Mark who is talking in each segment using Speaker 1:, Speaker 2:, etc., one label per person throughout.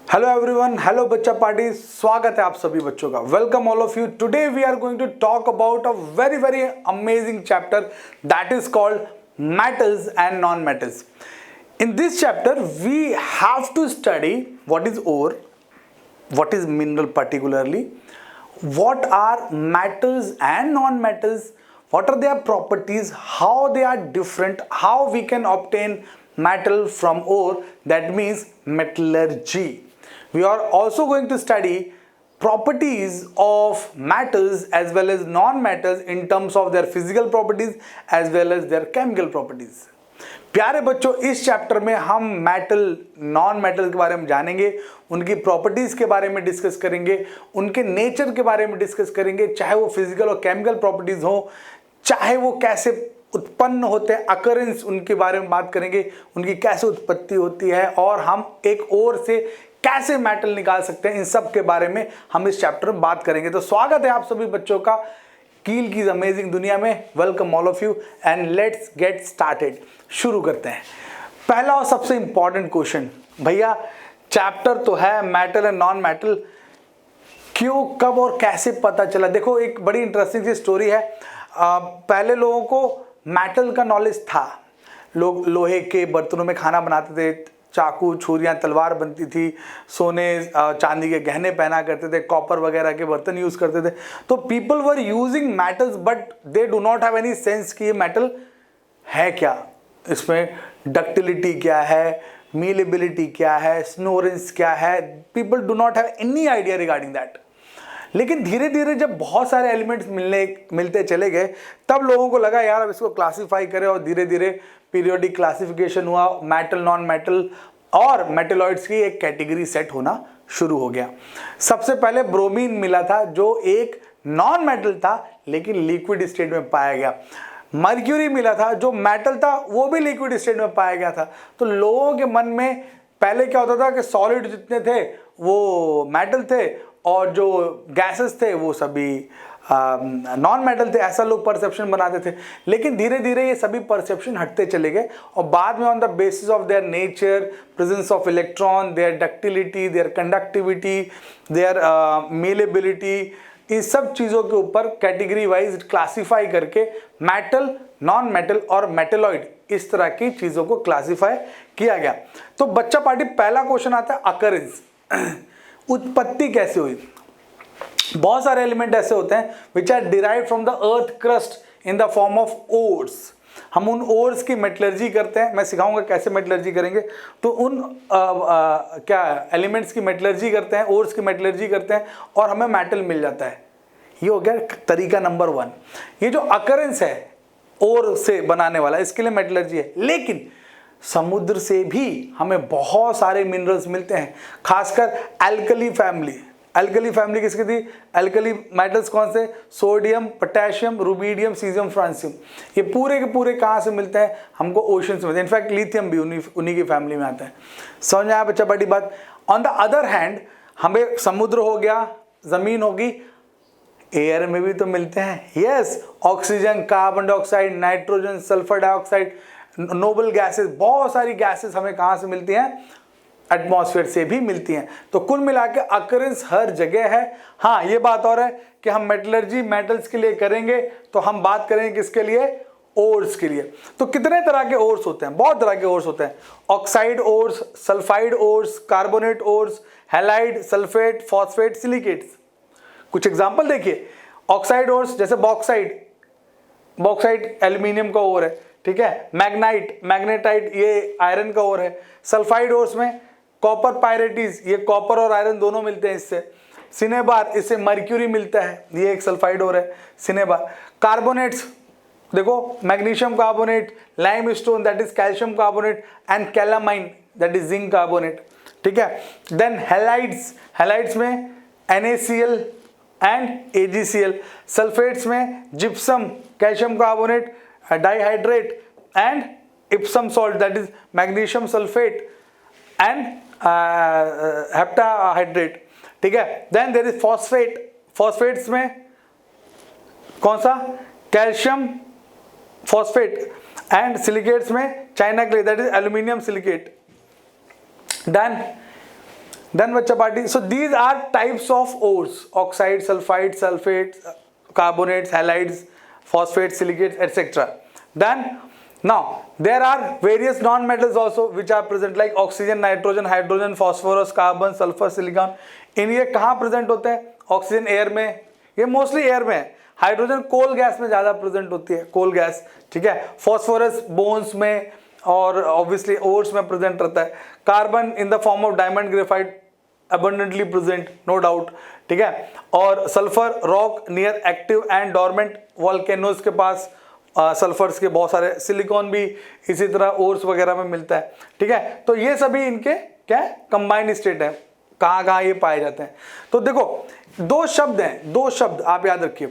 Speaker 1: Hello everyone, hello बच्चा party, स्वागत है आप सभी बच्चों का। Welcome all of you. Today we are going to talk about a very very amazing chapter that is called metals and non-metals. In this chapter we have to study what is ore, what is mineral particularly, what are metals and non-metals, what are their properties, how they are different, how we can obtain metal from ore, that means metallurgy. We are also going to study properties of metals as well as non-metals in terms of their physical properties as well as their chemical properties. प्यारे बच्चों, इस chapter में हम metal non metal के बारे में जानेंगे, उनकी प्रॉपर्टीज के बारे में डिस्कस करेंगे, उनके नेचर के बारे में डिस्कस करेंगे, चाहे वो फिजिकल और केमिकल प्रॉपर्टीज हो, चाहे वो कैसे उत्पन्न होते हैं, अकरेंस उनके बारे में बात करेंगे, उनकी कैसे उत्पत्ति होती है और हम एक ओर से कैसे मेटल निकाल सकते हैं, इन सब के बारे में हम इस चैप्टर में बात करेंगे। तो स्वागत है आप सभी बच्चों का कील की अमेजिंग दुनिया में। Welcome all of you and let's get started. शुरू करते हैं। पहला और सबसे इंपॉर्टेंट क्वेश्चन, भैया चैप्टर तो है मेटल एंड नॉन मेटल, क्यों, कब और कैसे पता चला? देखो, एक बड़ी इंटरेस्टिंग सी स्टोरी है। पहले लोगों को मेटल का नॉलेज था, लोग लोहे के बर्तनों में खाना बनाते थे, चाकू छुरियाँ तलवार बनती थी, सोने चांदी के गहने पहना करते थे, कॉपर वगैरह के बर्तन यूज करते थे। तो people were using metals but they do not have any sense कि ये मेटल है क्या, इसमें डक्टिलिटी क्या है, मीलेबिलिटी क्या है, स्नोरेंस क्या है। People do not have any idea regarding that. लेकिन धीरे धीरे जब बहुत सारे एलिमेंट्स मिलते चले गए, तब लोगों को लगा यार अब इसको क्लासिफाई करें, और धीरे धीरे पीरियोडिक क्लासिफिकेशन हुआ, मेटल नॉन मेटल और मेटलॉइड्स की एक कैटेगरी सेट होना शुरू हो गया। सबसे पहले ब्रोमीन मिला था, जो एक नॉन मेटल था लेकिन लिक्विड स्टेट में पाया गया। मर्क्यूरी मिला था, जो मेटल था वो भी लिक्विड स्टेट में पाया गया था। तो लोगों के मन में पहले क्या होता था कि सॉलिड जितने थे वो मेटल थे और जो गैसेस थे वो सभी नॉन मेटल थे, ऐसा लोग परसेप्शन बनाते थे। लेकिन धीरे धीरे ये सभी परसेप्शन हटते चले गए और बाद में on the basis of their nature, presence of electron, their ductility, their conductivity, their malleability, इन सब चीज़ों के ऊपर कैटेगरी वाइज क्लासीफाई करके मेटल, नॉन मेटल और मेटलॉइड, इस तरह की चीज़ों को क्लासीफाई किया गया। तो बच्चा पार्टी, पहला क्वेश्चन आता है अकरेंस, उत्पत्ति कैसे हुई? बहुत सारे एलिमेंट ऐसे होते हैं which are derived from the earth crust in the form of ores. हम उन ओर्स की मेटलर्जी करते हैं, मैं सिखाऊंगा कैसे मेटलर्जी करेंगे। तो उन क्या एलिमेंट्स की मेटलर्जी करते हैं, ओर्स की मेटलर्जी करते हैं और हमें मेटल मिल जाता है। ये हो गया तरीका नंबर 1। ये जो अकरेंस है ओर से बनाने वाला, इसके लिए मेटलर्जी है। लेकिन समुद्र से भी हमें बहुत सारे मिनरल्स मिलते हैं, खासकर एल्कली फैमिली। एल्कली फैमिली किसकी थी? एल्कली मेटल्स कौन से? Sodium, potassium, rubidium, caesium, francium. ये पूरे के पूरे कहाँ से मिलते हैं? हमको ओशन से मिलते हैं। इनफैक्ट लिथियम भी उन्हीं की फैमिली में आता है। समझ में आया बच्चा? बड़ी बात। ऑन द अदर हैंड, हमें समुद्र हो गया, जमीन होगी, एयर में भी तो मिलते हैं। Yes, oxygen, carbon dioxide, nitrogen, sulphur dioxide, noble gases, बहुत सारी गैसेस हमें कहाँ से मिलती हैं? एटमॉस्फेयर से भी मिलती हैं। तो कुल मिला के अकरेंस हर जगह है। हाँ, ये बात और है कि हम मेटलर्जी मेटल्स के लिए करेंगे तो हम बात करेंगे किसके लिए? ओर्स के लिए। तो कितने तरह के ओर्स होते हैं? बहुत तरह के ओर्स होते हैं। Oxide ores, sulphide ores, carbonate ores, halide, sulphate, phosphate, silicates. कुछ एग्जाम्पल देखिए। ऑक्साइड ओर्स जैसे बॉक्साइड, बॉक्साइड एल्यूमिनियम का ओर है, ठीक है। मैग्नाइट, मैग्नेटाइट, ये आयरन का ओर है। सल्फाइड ओर्स में कॉपर पायरेटीज, ये कॉपर और आयरन दोनों मिलते हैं इससे। सिनेबार, इससे मर्क्यूरी मिलता है, ये एक सल्फाइड ओर है, सिनेबार। कार्बोनेट्स देखो, magnesium carbonate, limestone that is calcium carbonate and calamine that is zinc carbonate, ठीक है। देन हैलाइड्स, हैलाइड्स में NaCl एंड AgCl। सल्फेट्स में gypsum, calcium carbonate, dihydrate and Epsom salt that is magnesium sulphate and heptahydrate, ठीक है। Then there is phosphate, phosphates में कौन सा? Calcium phosphate and silicates में china clay that is aluminium silicate. Then then बच्चा party, so these are types of ores, oxide, sulphide, sulphate, carbonates, halides, phosphate, silicates, etc. Then now there are various non-metals also which are present like oxygen, nitrogen, hydrogen, phosphorus, carbon, sulfur, silicon. इन ये कहाँ present होते हैं? Oxygen air में, ये mostly air में है. Hydrogen कोल gas में ज्यादा प्रेजेंट होती है, कोल गैस, ठीक है. फॉस्फोरस बोन्स में और ऑब्वियसली ओर्स में प्रेजेंट रहता है. Carbon in the form of diamond, graphite abundantly present, no doubt, ठीक है. और sulphur rock near active and dormant volcanoes के पास सल्फर्स के बहुत सारे. सिलिकॉन भी इसी तरह ओर्स वगैरह में मिलता है, ठीक है. तो ये सभी इनके क्या है? कंबाइंड स्टेट है. कहाँ कहाँ ये पाए जाते हैं? तो देखो दो शब्द हैं, दो शब्द आप याद रखिए.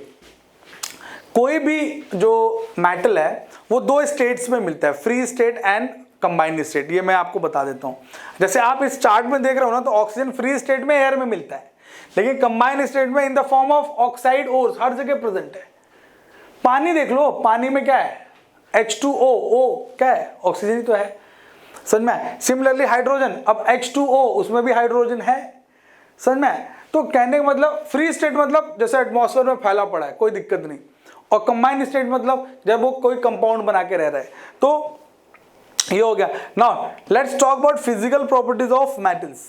Speaker 1: कोई भी जो मेटल है वो दो स्टेट्स में मिलता है, free state and combined state. ये मैं आपको बता देता हूं. जैसे आप इस चार्ट में देख रहे हो ना, तो ऑक्सीजन फ्री स्टेट में एयर में मिलता है, लेकिन कंबाइंड स्टेट में in the form of oxide ores हर जगह प्रेजेंट है. पानी देख लो, पानी में क्या है? H2O. O क्या है? ऑक्सीजन ही तो है, समझ में. सिमिलरली हाइड्रोजन, अब H2O उसमें भी हाइड्रोजन है, समझ में. तो कहने का मतलब फ्री स्टेट मतलब जैसे एटमॉस्फेयर में फैला पड़ा है, कोई दिक्कत नहीं. और कंबाइंड स्टेट मतलब जब वो कोई कंपाउंड बना के रह रहा है. तो ये हो गया. Now let's talk about physical properties of metals.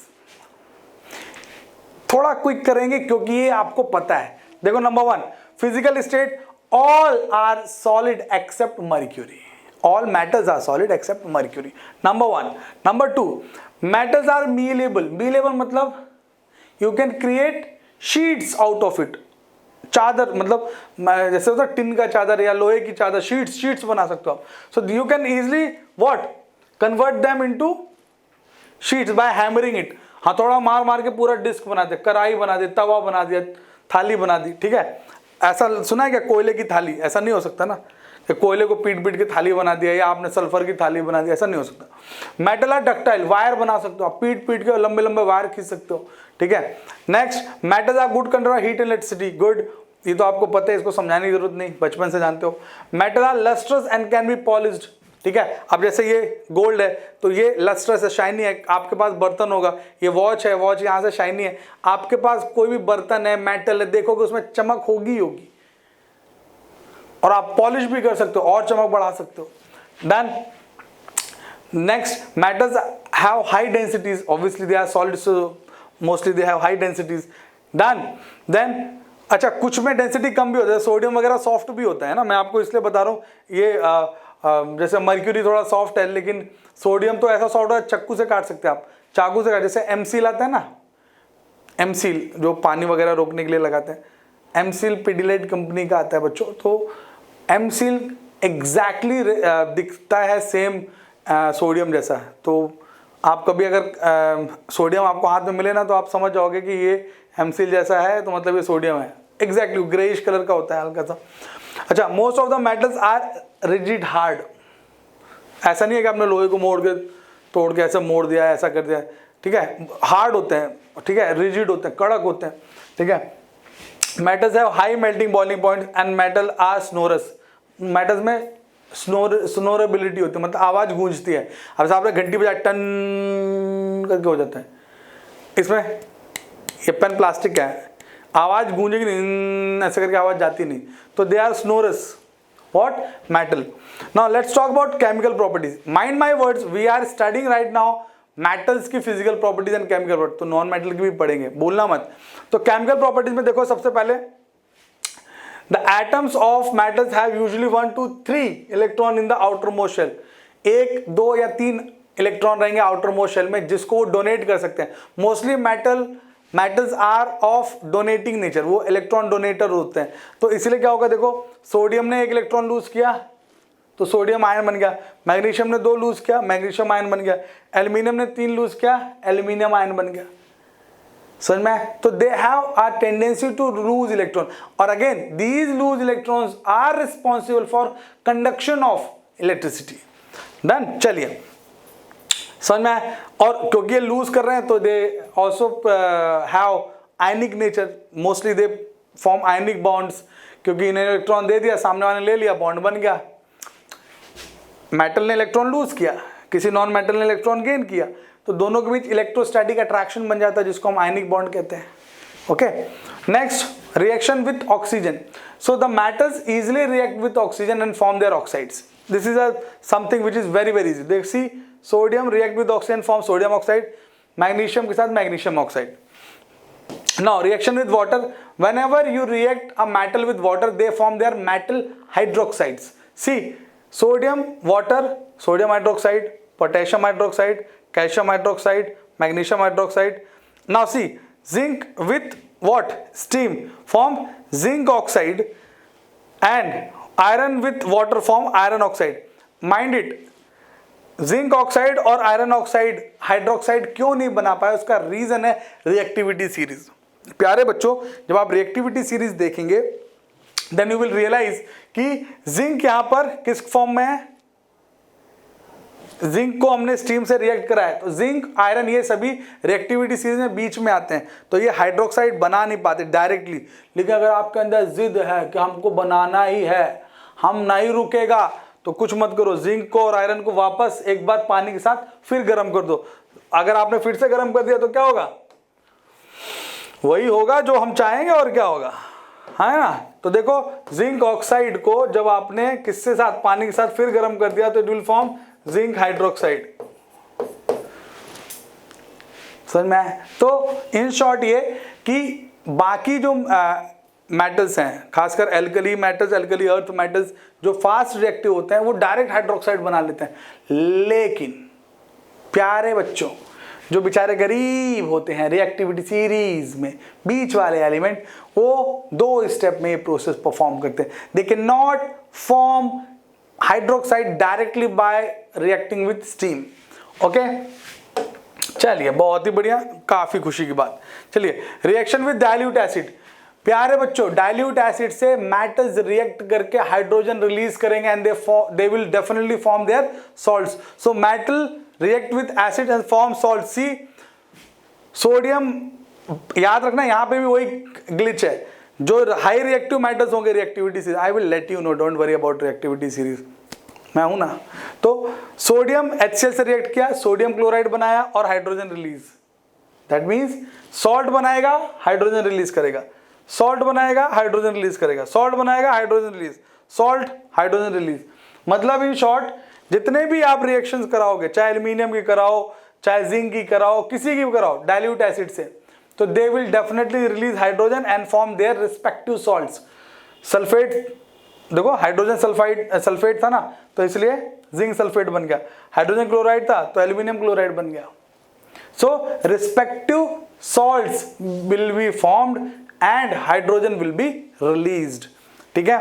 Speaker 1: थोड़ा क्विक करेंगे क्योंकि ये आपको पता है. देखो number 1, physical state, all are solid except mercury. All metals are solid except mercury, number 1. Number 2, metals are malleable. Malleable मतलब you can create sheets out of it. चादर मतलब जैसे होता है टिन का चादर या लोहे की चादर, शीट्स बना सकते हो आप. So you can easily what convert them into sheets by hammering it. हथौड़ा मार मार के पूरा डिस्क बना दे, कढ़ाई बना दे, तवा बना दिया, थाली बना दी, ठीक है. ऐसा सुना है क्या? कोयले की थाली, ऐसा नहीं हो सकता ना कि कोयले को पीट पीट के थाली बना दिया या आपने सल्फर की थाली बना दी, ऐसा नहीं हो सकता. मेटल आर डक्टाइल, वायर बना सकते हो आप, पीट पीट के लंबे लंबे वायर खींच सकते हो, ठीक है. Next, metals are good conductor heat and electricity. Good, ये तो आपको पता है, इसको समझाने की जरूरत नहीं, बचपन से जानते हो. Metal are lustrous and can be polished, ठीक है. अब जैसे ये गोल्ड है तो ये लस्ट्रस है, शाइनी है. आपके पास बर्तन होगा, ये वॉच है, वॉच यहाँ से शाइनी है. आपके पास कोई भी बर्तन है, मेटल है, देखोगे उसमें चमक होगी होगी, और आप पॉलिश भी कर सकते हो और चमक बढ़ा सकते हो. Then next, metals have high densities. Obviously they are solid, so mostly they have high densities. Then अच्छा, कुछ में डेंसिटी कम भी होता है. सोडियम वगैरह सॉफ्ट भी होता है ना, मैं आपको इसलिए बता रहा हूँ. ये जैसे मर्क्यूरी थोड़ा सॉफ्ट है, लेकिन सोडियम तो ऐसा सॉफ्ट है चक्कू से काट सकते हैं आप, चाकू से काट. जैसे एमसील आता है ना, एमसील जो पानी वगैरह रोकने के लिए लगाते हैं, एमसील पिडिलाइट कंपनी का आता है बच्चों. तो एमसील एग्जैक्टली दिखता है सेम सोडियम जैसा. तो आप कभी अगर सोडियम आपको हाथ में मिले ना, तो आप समझ जाओगे कि ये एमसील जैसा है, तो मतलब ये सोडियम है. एग्जैक्टली ग्रेइश कलर का होता है हल्का सा. अच्छा, most of the metals are rigid hard. ऐसा नहीं है कि आपने लोहे को मोड़ के तोड़ के ऐसा मोड़ दिया, ऐसा कर दिया, ठीक है. हार्ड होते हैं, ठीक है, रिजिड होते हैं, कड़क होते हैं, ठीक है. Metals have high melting boiling point and metal are sonorous. Metals में स्नोरेबिलिटी होती है, मतलब आवाज गूंजती है. अब आपने घंटी बजाए टन करके हो जाता है. इसमें ये पेन प्लास्टिक का है, आवाज गूंजेगी नहीं, ऐसे करके आवाज जाती नहीं. तो they are sonorous. What? Metal. Now let's talk about chemical properties. Mind my words, we are studying right now metals की physical properties and chemical properties. तो नॉन मेटल की भी पढ़ेंगे, बोलना मत. तो chemical properties में देखो, सबसे पहले the atoms of metals have usually 1 to 3 electron in the outermost shell. 1, 2 या 3 इलेक्ट्रॉन रहेंगे आउटरमोस्ट शेल में, जिसको वो डोनेट कर सकते हैं. Mostly metals are of donating nature, वो इलेक्ट्रॉन डोनेटर होते हैं. तो इसलिए क्या होगा, देखो सोडियम ने 1 इलेक्ट्रॉन लूज किया तो सोडियम आयन बन गया. मैग्नीशियम ने 2 लूज किया, मैग्नीशियम आयन बन गया. एल्यूमिनियम ने 3 लूज किया, एल्यूमिनियम आयन बन गया. समझ में? तो they have a tendency to lose electron, और again these loose electrons are responsible for conduction of electricity. Done. चलिए समझ में. और क्योंकि ये लूज कर रहे हैं तो they also have ionic nature. Mostly they form ionic bonds, क्योंकि इन्हें इलेक्ट्रॉन दे दिया, सामने वाले ने ले लिया, बॉन्ड बन गया. मेटल ने इलेक्ट्रॉन लूज किया, किसी नॉन मेटल ने इलेक्ट्रॉन गेन किया, तो दोनों के बीच इलेक्ट्रोस्टैटिक अट्रैक्शन बन जाता है जिसको हम आयनिक बॉन्ड कहते हैं. Okay, next reaction with oxygen. So the metals easily react with oxygen and form their oxides. This is something which is very very easy. देख see, sodium react with oxygen form sodium oxide, magnesium के साथ magnesium oxide. Now reaction with water, whenever you react a metal with water they form their metal hydroxides. See, sodium water, sodium hydroxide, potassium hydroxide, calcium hydroxide, magnesium hydroxide. Now see, zinc with what? Steam form zinc oxide, and iron with water form iron oxide. Mind it, zinc oxide और iron oxide hydroxide क्यों नहीं बना पाया, उसका reason है reactivity series. प्यारे बच्चों, जब आप रिएक्टिविटी सीरीज देखेंगे देन यू विल रियलाइज कि जिंक यहां पर किस फॉर्म में है, जिंक को हमने स्टीम से रिएक्ट कराया, तो जिंक आयरन ये सभी रिएक्टिविटी सीरीज में बीच में आते हैं, तो ये हाइड्रोक्साइड बना नहीं पाते डायरेक्टली. लेकिन अगर आपके अंदर जिद है कि हमको बनाना ही है, हम नहीं रुकेगा, तो कुछ मत करो, जिंक को और आयरन को वापस एक बार पानी के साथ फिर गर्म कर दो. अगर आपने फिर से गर्म कर दिया तो क्या होगा, वही होगा जो हम चाहेंगे और क्या होगा, है ना. तो देखो, जिंक ऑक्साइड को जब आपने किसके साथ, पानी के साथ फिर गर्म कर दिया तो it will form zinc hydroxide. समझ में आया? तो इन शॉर्ट ये कि बाकी जो मेटल्स हैं, खासकर alkali metals, alkali earth metals जो फास्ट रिएक्टिव होते हैं वो डायरेक्ट हाइड्रोक्साइड बना लेते हैं. लेकिन प्यारे बच्चों, जो बेचारे गरीब होते हैं रिएक्टिविटी सीरीज में बीच वाले एलिमेंट, वो 2 स्टेप में ये प्रोसेस परफॉर्म करते हैं. They can not form hydroxide directly by reacting with steam. Okay, चलिए, बहुत ही बढ़िया, काफी खुशी की बात. चलिए, रिएक्शन विद डाइल्यूट एसिड. प्यारे बच्चों, डाइल्यूट एसिड से मेटल्स रिएक्ट करके हाइड्रोजन रिलीज करेंगे and they will definitely form their salts. So metal react with acid and form salt. See, sodium, याद रखना यहां पे भी वही ग्लिच है, जो हाई रिएक्टिव मेटल्स होंगे reactivity series, I will let you know, don't worry about reactivity series, मैं हूं ना. तो सोडियम HCl से रिएक्ट किया, सोडियम क्लोराइड बनाया और hydrogen release. That means salt बनाएगा, हाइड्रोजन रिलीज करेगा, सॉल्ट बनाएगा, हाइड्रोजन रिलीज करेगा, सॉल्ट बनाएगा, hydrogen release, salt, hydrogen release. मतलब इन शॉर्ट, जितने भी आप रिएक्शंस कराओगे, चाहे एल्यूमिनियम की कराओ, चाहे जिंक की कराओ, किसी की भी कराओ डाइल्यूट एसिड से, तो दे will definitely release hydrogen and form their respective salts. Sulphate, देखो हाइड्रोजन सल्फेट था ना, तो इसलिए जिंक सल्फेट बन गया. हाइड्रोजन क्लोराइड था तो एल्यूमिनियम क्लोराइड बन गया. So respective salts will be formed and hydrogen will be released. ठीक है.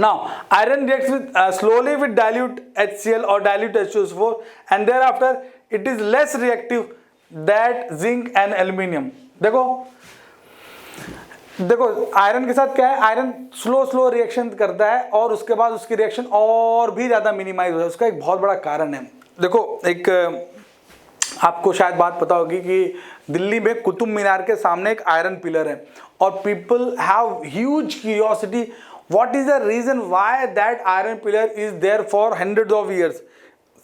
Speaker 1: Now iron reacts with slowly with dilute HCl or dilute H2SO4 and thereafter it is less reactive that zinc and aluminium. देखो iron के साथ क्या है, iron slow reaction करता है और उसके बाद उसकी रिएक्शन और भी ज्यादा मिनिमाइज हो है. उसका एक बहुत बड़ा कारण है. देखो, एक आपको शायद बात पता होगी कि दिल्ली में कुतुब मीनार के सामने एक आयरन पिलर है और people have huge curiosity, what is the reason why that iron pillar is there for hundreds of years.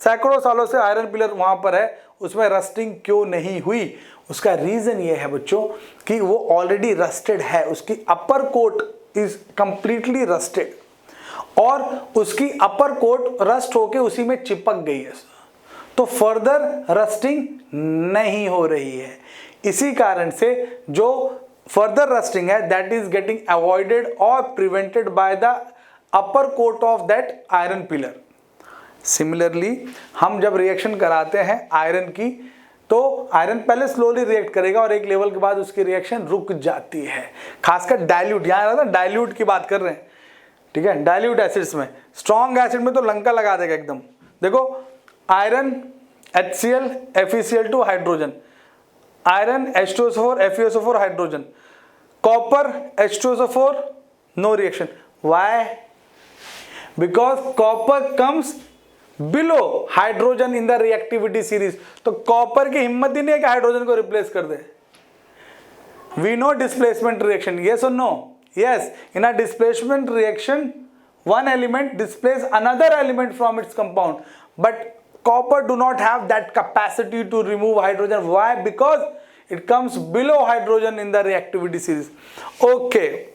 Speaker 1: सैकड़ों सालों से आयरन पिलर वहां पर है, उसमें रस्टिंग क्यों नहीं हुई. उसका रीजन ये है बच्चों कि वो ऑलरेडी रस्टेड है, उसकी अपर कोट इज कंप्लीटली रस्टेड और उसकी अपर कोट रस्ट होके उसी में चिपक गई है, तो फर्दर रस्टिंग नहीं हो रही है. इसी कारण से जो फर्दर रस्टिंग है दैट इज गेटिंग अवॉइडेड और prevented by the upper coat of that iron pillar. Similarly हम जब रिएक्शन कराते हैं आयरन की, तो आयरन पहले स्लोली रिएक्ट करेगा और एक लेवल के बाद उसकी रिएक्शन रुक जाती है. खासकर डाइल्यूट, यहां डाइल्यूट की बात कर रहे हैं, ठीक है, डाइल्यूट एसिड्स में. स्ट्रॉन्ग एसिड में तो लंका लगा देगा एकदम. देखो, iron HCl FeCl2 hydrogen, iron H2SO4 FeSO4 hydrogen, copper H2SO4 no reaction. Why? Because copper comes below hydrogen in the reactivity series. तो कॉपर की हिम्मत ही नहीं है कि हाइड्रोजन को रिप्लेस कर दे. We know displacement reaction, yes or no? Yes. In a displacement reaction one element displaces another element from its compound, but copper do not have that capacity to remove hydrogen. Why? Because it comes below hydrogen in the reactivity series. Okay,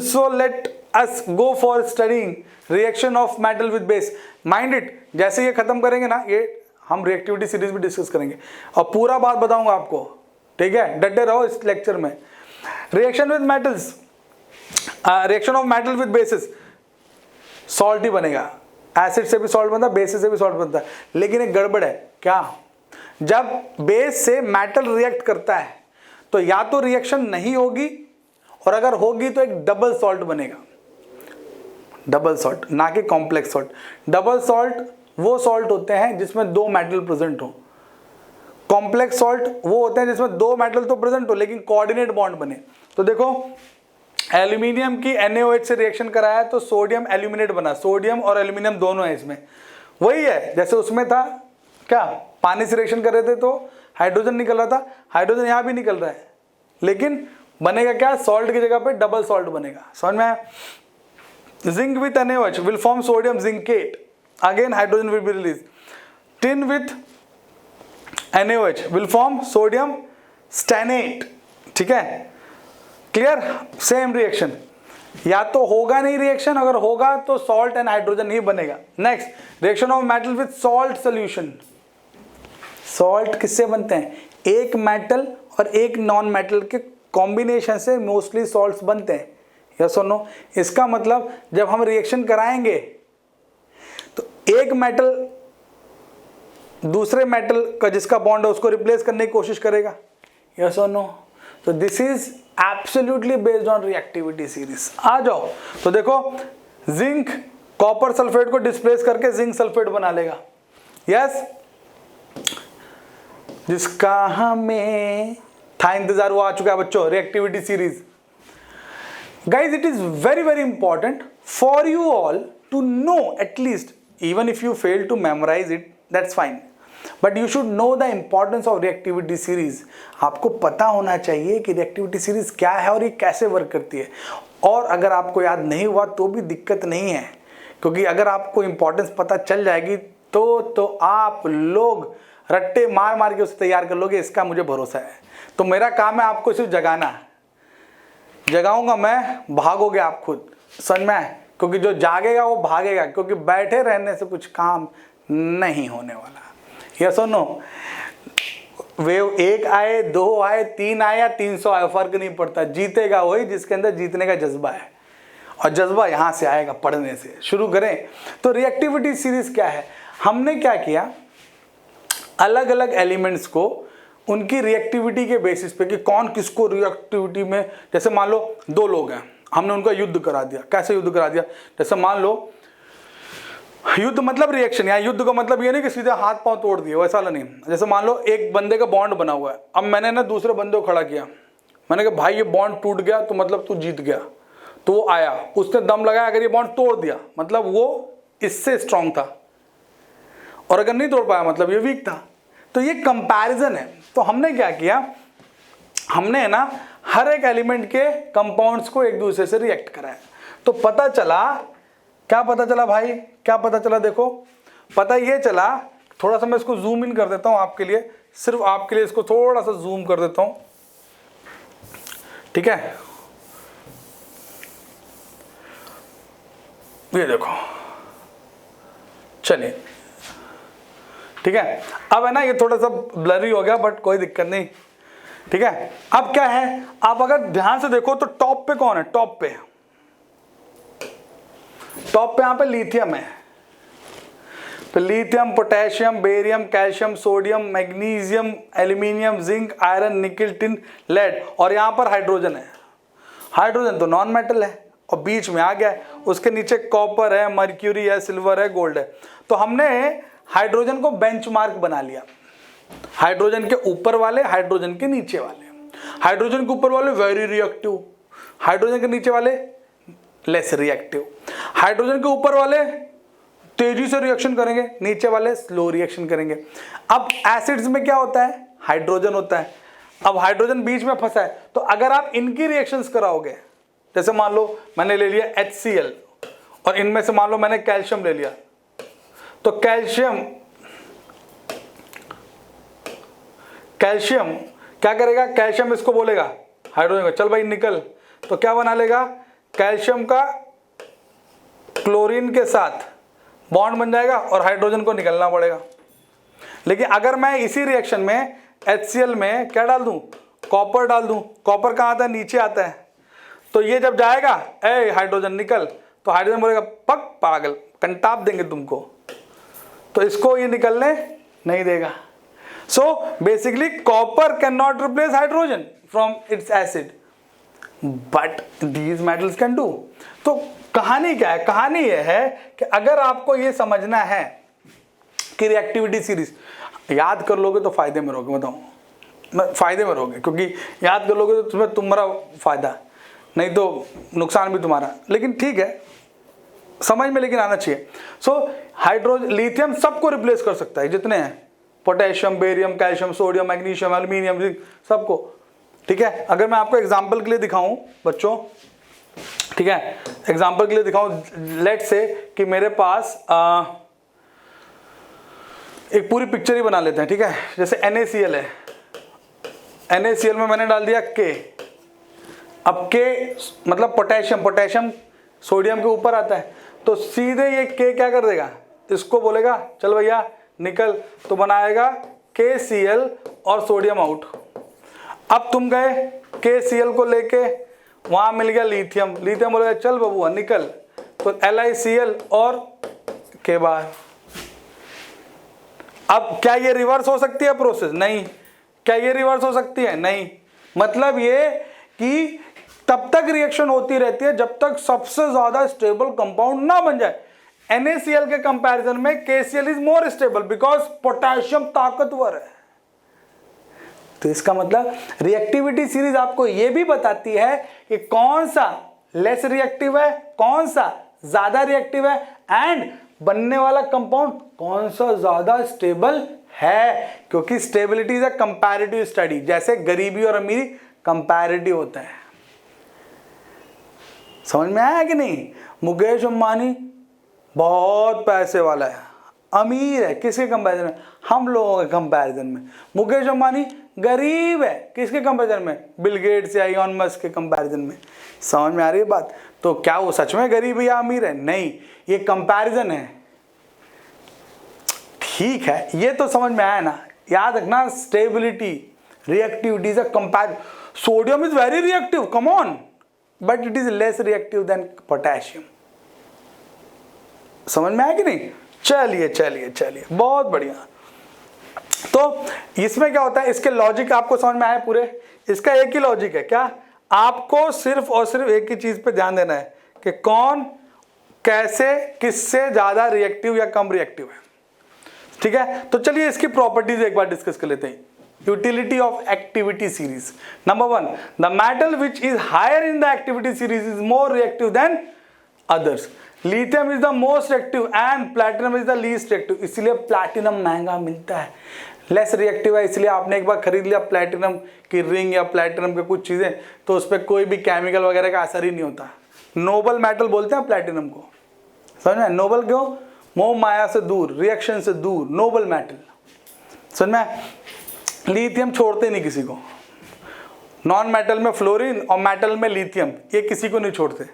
Speaker 1: so let us go for studying reaction of metal with base. Mind it, जैसे ये खत्म करेंगे ना, ये हम reactivity series भी discuss करेंगे और पूरा बात बताऊंगा आपको, ठीक है, डटे रहो इस लेक्चर में। Reaction with metals, reaction of metal with bases, salt ही बनेगा। एसिड से भी सॉल्ट बनता है, बेसिस से भी सॉल्ट बनता है, लेकिन एक गड़बड़ है। क्या? जब बेस से मेटल रिएक्ट करता है तो या तो रिएक्शन नहीं होगी, और अगर होगी तो एक डबल सॉल्ट बनेगा। डबल सॉल्ट, ना कि कॉम्प्लेक्स सॉल्ट। डबल सॉल्ट वो सॉल्ट होते हैं जिसमें दो मेटल प्रेजेंट हो। कॉम्प्लेक्स सॉल्ट वो होते हैं जिसमें दो मेटल तो प्रेजेंट हो लेकिन कोऑर्डिनेट बॉन्ड बने। तो देखो, एल्यूमिनियम की NaOH से रिएक्शन कराया तो सोडियम एल्यूमिनेट बना। सोडियम और एल्यूमिनियम दोनों है इसमें। वही है जैसे उसमें था, क्या पानी से रिएक्शन कर रहे थे तो हाइड्रोजन निकल रहा था, हाइड्रोजन यहां भी निकल रहा है, लेकिन बनेगा क्या? सॉल्ट की जगह पे डबल सॉल्ट बनेगा। समझ में आया? Zinc with NaOH will form sodium zincate, again hydrogen will be release. Tin with NaOH will form sodium stannate, ठीक है, क्लियर? सेम रिएक्शन, या तो होगा नहीं रिएक्शन, अगर होगा तो सॉल्ट एंड हाइड्रोजन ही बनेगा। Next, reaction of metal with salt solution. Salt किससे बनते हैं? एक मेटल और एक नॉन मेटल के कॉम्बिनेशन से मोस्टली सॉल्ट्स बनते हैं। Yes or no? इसका मतलब जब हम रिएक्शन कराएंगे तो एक मेटल दूसरे मेटल का जिसका बॉन्ड है उसको रिप्लेस करने की कोशिश करेगा। Yes or no? तो this is absolutely based on reactivity series. आ जाओ तो देखो, जिंक कॉपर सल्फेट को डिस्प्लेस करके जिंक सल्फेट बना लेगा। यस, जिसका हमें था इंतजार वो आ चुका है बच्चों, reactivity series. Guys, it is very very important for you all to know, at least even if you fail to memorise it, that's fine, but you should know the importance of reactivity series. आपको पता होना चाहिए कि reactivity series क्या है और ये कैसे वर्क करती है। और अगर आपको याद नहीं हुआ तो भी दिक्कत नहीं है, क्योंकि अगर आपको इंपॉर्टेंस पता चल जाएगी तो आप लोग रट्टे मार मार के उसे तैयार कर लोगे, इसका मुझे भरोसा है। तो मेरा काम है आपको सिर्फ जगाना, जगाऊंगा मैं, भागोगे आप खुद। समझ में? क्योंकि जो जागेगा वो भागेगा, क्योंकि बैठे रहने से कुछ काम नहीं होने वाला। Yes or no? वेव एक आए, दो आए, तीन आए या 300 आए, फर्क नहीं पड़ता, जीतेगा वही जिसके अंदर जीतने का जज्बा है, और जज्बा यहां से आएगा पढ़ने से। शुरू करें तो रिएक्टिविटी सीरीज क्या है? हमने क्या किया, अलग अलग एलिमेंट्स को उनकी रिएक्टिविटी के बेसिस पे कि कौन किसको रिएक्टिविटी में, जैसे मान लो दो लोग हैं, हमने उनका युद्ध करा दिया। कैसे युद्ध करा दिया? जैसे मान लो, युद्ध मतलब रिएक्शन, या युद्ध का मतलब ये नहीं कि सीधे हाथ पांव तोड़ दिए, वैसा नहीं। जैसे मान लो एक बंदे का बॉन्ड बना हुआ है, अब मैंने ना दूसरे बंदे को खड़ा किया, मैंने कहा भाई ये बॉन्ड टूट गया तो मतलब तू जीत गया। तो वो आया, उसने दम लगाया, अगर ये बॉन्ड तोड़ दिया मतलब वो इससे स्ट्रांग था, और अगर नहीं तोड़ पाया मतलब ये वीक था। तो ये कंपैरिजन है। तो हमने क्या किया, हमने ना हर एक एलिमेंट के कंपाउंड्स को एक दूसरे से रिएक्ट कराया। तो पता चला, क्या पता चला भाई, क्या पता चला? देखो, पता ये चला, थोड़ा सा मैं इसको जूम इन कर देता हूं आपके लिए, सिर्फ आपके लिए इसको थोड़ा सा जूम कर देता हूं, ठीक है? ये देखो, चलिए, ठीक है। अब है ना ये थोड़ा सा ब्लरी हो गया, बट कोई दिक्कत नहीं, ठीक है। अब क्या है, आप अगर ध्यान से देखो तो टॉप पे कौन है? टॉप पे यहां पे लिथियम है। तो lithium, potassium, barium, calcium, sodium, magnesium, aluminium, zinc, iron, निकल, टिन, लेड, और यहां पर हाइड्रोजन है। हाइड्रोजन तो नॉन मेटल है और बीच में आ गया है, उसके नीचे कॉपर है, मर्क्यूरी है, सिल्वर है, गोल्ड है। तो हमने हाइड्रोजन को बेंचमार्क बना लिया, हाइड्रोजन के ऊपर वाले, हाइड्रोजन के नीचे वाले। हाइड्रोजन के ऊपर वाले वेरी रिएक्टिव, हाइड्रोजन के नीचे वाले लेस रिएक्टिव। हाइड्रोजन के ऊपर वाले तेजी से रिएक्शन करेंगे, नीचे वाले स्लो रिएक्शन करेंगे। अब एसिड्स में क्या होता है? हाइड्रोजन होता है। अब हाइड्रोजन बीच में फंसा है, तो अगर आप इनकी रिएक्शंस कराओगे, जैसे मान लो मैंने ले लिया HCl और इनमें से मान लो मैंने कैल्शियम ले लिया, तो कैल्शियम कैल्शियम क्या करेगा, कैल्शियम इसको बोलेगा हाइड्रोजन को, चल भाई निकल, तो क्या बना लेगा, कैल्शियम का क्लोरीन के साथ बॉन्ड बन जाएगा और हाइड्रोजन को निकलना पड़ेगा। लेकिन अगर मैं इसी रिएक्शन में HCl में क्या डाल दूं, कॉपर डाल दूं, कॉपर कहाँ आता है, नीचे आता है, तो ये जब जाएगा ए हाइड्रोजन निकल, तो हाइड्रोजन बोलेगा पक पागल, कंटाप देंगे तुमको, तो इसको ये निकलने नहीं देगा। So basically copper can not replace hydrogen from its acid, but these metals can do. तो कहानी क्या है, कहानी ये है कि अगर आपको ये समझना है कि रिएक्टिविटी सीरीज याद कर लोगे तो फायदे में रहोगे, बताऊं फायदे में रहोगे, क्योंकि याद कर लोगे तो तुम्हें तुम्हारा फायदा, नहीं तो नुकसान भी तुम्हारा, लेकिन ठीक है समझ में लेकिन आना चाहिए। सो हाइड्रोजन लिथियम सबको रिप्लेस कर सकता है, जितने हैं potassium, barium, calcium, sodium, magnesium, aluminium, zinc, सबको, ठीक है। अगर मैं आपको एग्जांपल के लिए दिखाऊं बच्चों, ठीक है, एग्जांपल के लिए दिखाऊं, लेट से कि मेरे पास एक पूरी पिक्चर ही बना लेते हैं, ठीक है। जैसे NaCl है, NaCl में मैंने डाल दिया K, अब K मतलब पोटेशियम, पोटेशियम सोडियम के ऊपर आता है, तो सीधे ये K क्या कर देगा, इसको बोलेगा चल भैया निकल, तो बनाएगा KCl और सोडियम आउट। अब तुम गए KCl को लेके, वहां मिल गया लिथियम, लिथियम बोलेगा चल बबुआ निकल, तो LiCl और K बाहर। अब क्या ये रिवर्स हो सकती है प्रोसेस, नहीं। क्या ये रिवर्स हो सकती है, नहीं। मतलब ये कि तब तक रिएक्शन होती रहती है जब तक सबसे ज्यादा स्टेबल कंपाउंड ना बन जाए। NaCl के कंपैरिजन में KCl is more stable because potassium ताकतवर है। तो इसका मतलब रिएक्टिविटी सीरीज आपको यह भी बताती है कि कौन सा लेस रिएक्टिव है, कौन सा ज्यादा रिएक्टिव है, एंड बनने वाला कंपाउंड कौन सा ज्यादा स्टेबल है, क्योंकि stability is a comparative study. जैसे गरीबी और अमीरी कंपैरेटिव होता है। समझ में आया कि नहीं? मुकेश अंबानी बहुत पैसे वाला है, अमीर है, किसके कंपैरिजन में? हम लोगों के कंपैरिजन में। मुकेश अंबानी गरीब है, किसके कंपैरिजन में? बिल गेट्स या इलॉन मस्क के कंपैरिजन में। समझ में आ रही है बात? तो क्या वो सच में गरीब या अमीर है? नहीं, ये कंपैरिजन है। ठीक है, ये तो समझ में आया ना। याद रखना, stability, reactivity is a compare. Sodium is very reactive, come on, but it is less reactive than potassium. समझ में आया कि नहीं? चलिए चलिए चलिए, बहुत बढ़िया। तो इसमें क्या होता है, इसके लॉजिक आपको समझ में आया पूरे? इसका एक ही लॉजिक है, क्या? आपको सिर्फ और सिर्फ एक ही चीज पे ध्यान देना है कि कौन कैसे किससे ज्यादा रिएक्टिव या कम रिएक्टिव है। ठीक है, तो चलिए इसकी प्रॉपर्टीज एक बार डिस्कस कर लेते हैं। Utility of activity series. Number 1, the metal which is higher in the activity series is more reactive than others. Lithium is the most reactive and platinum is the least reactive. इसलिए platinum महंगा मिलता है, less reactive है, इसलिए आपने एक बार खरीद लिया प्लैटिनम की रिंग या प्लैटिनम के कुछ चीजें, तो उस पर कोई भी केमिकल वगैरह का असर ही नहीं होता। नोबल मेटल बोलते हैं प्लैटिनम को, समझ में? नोबल क्यों? मोह माया से दूर, रिएक्शन से दूर, नोबल मेटल। समझ में? लिथियम छोड़ते नहीं किसी को। नॉन मेटल में फ्लोरीन और मेटल में लिथियम, ये किसी को नहीं छोड़ते,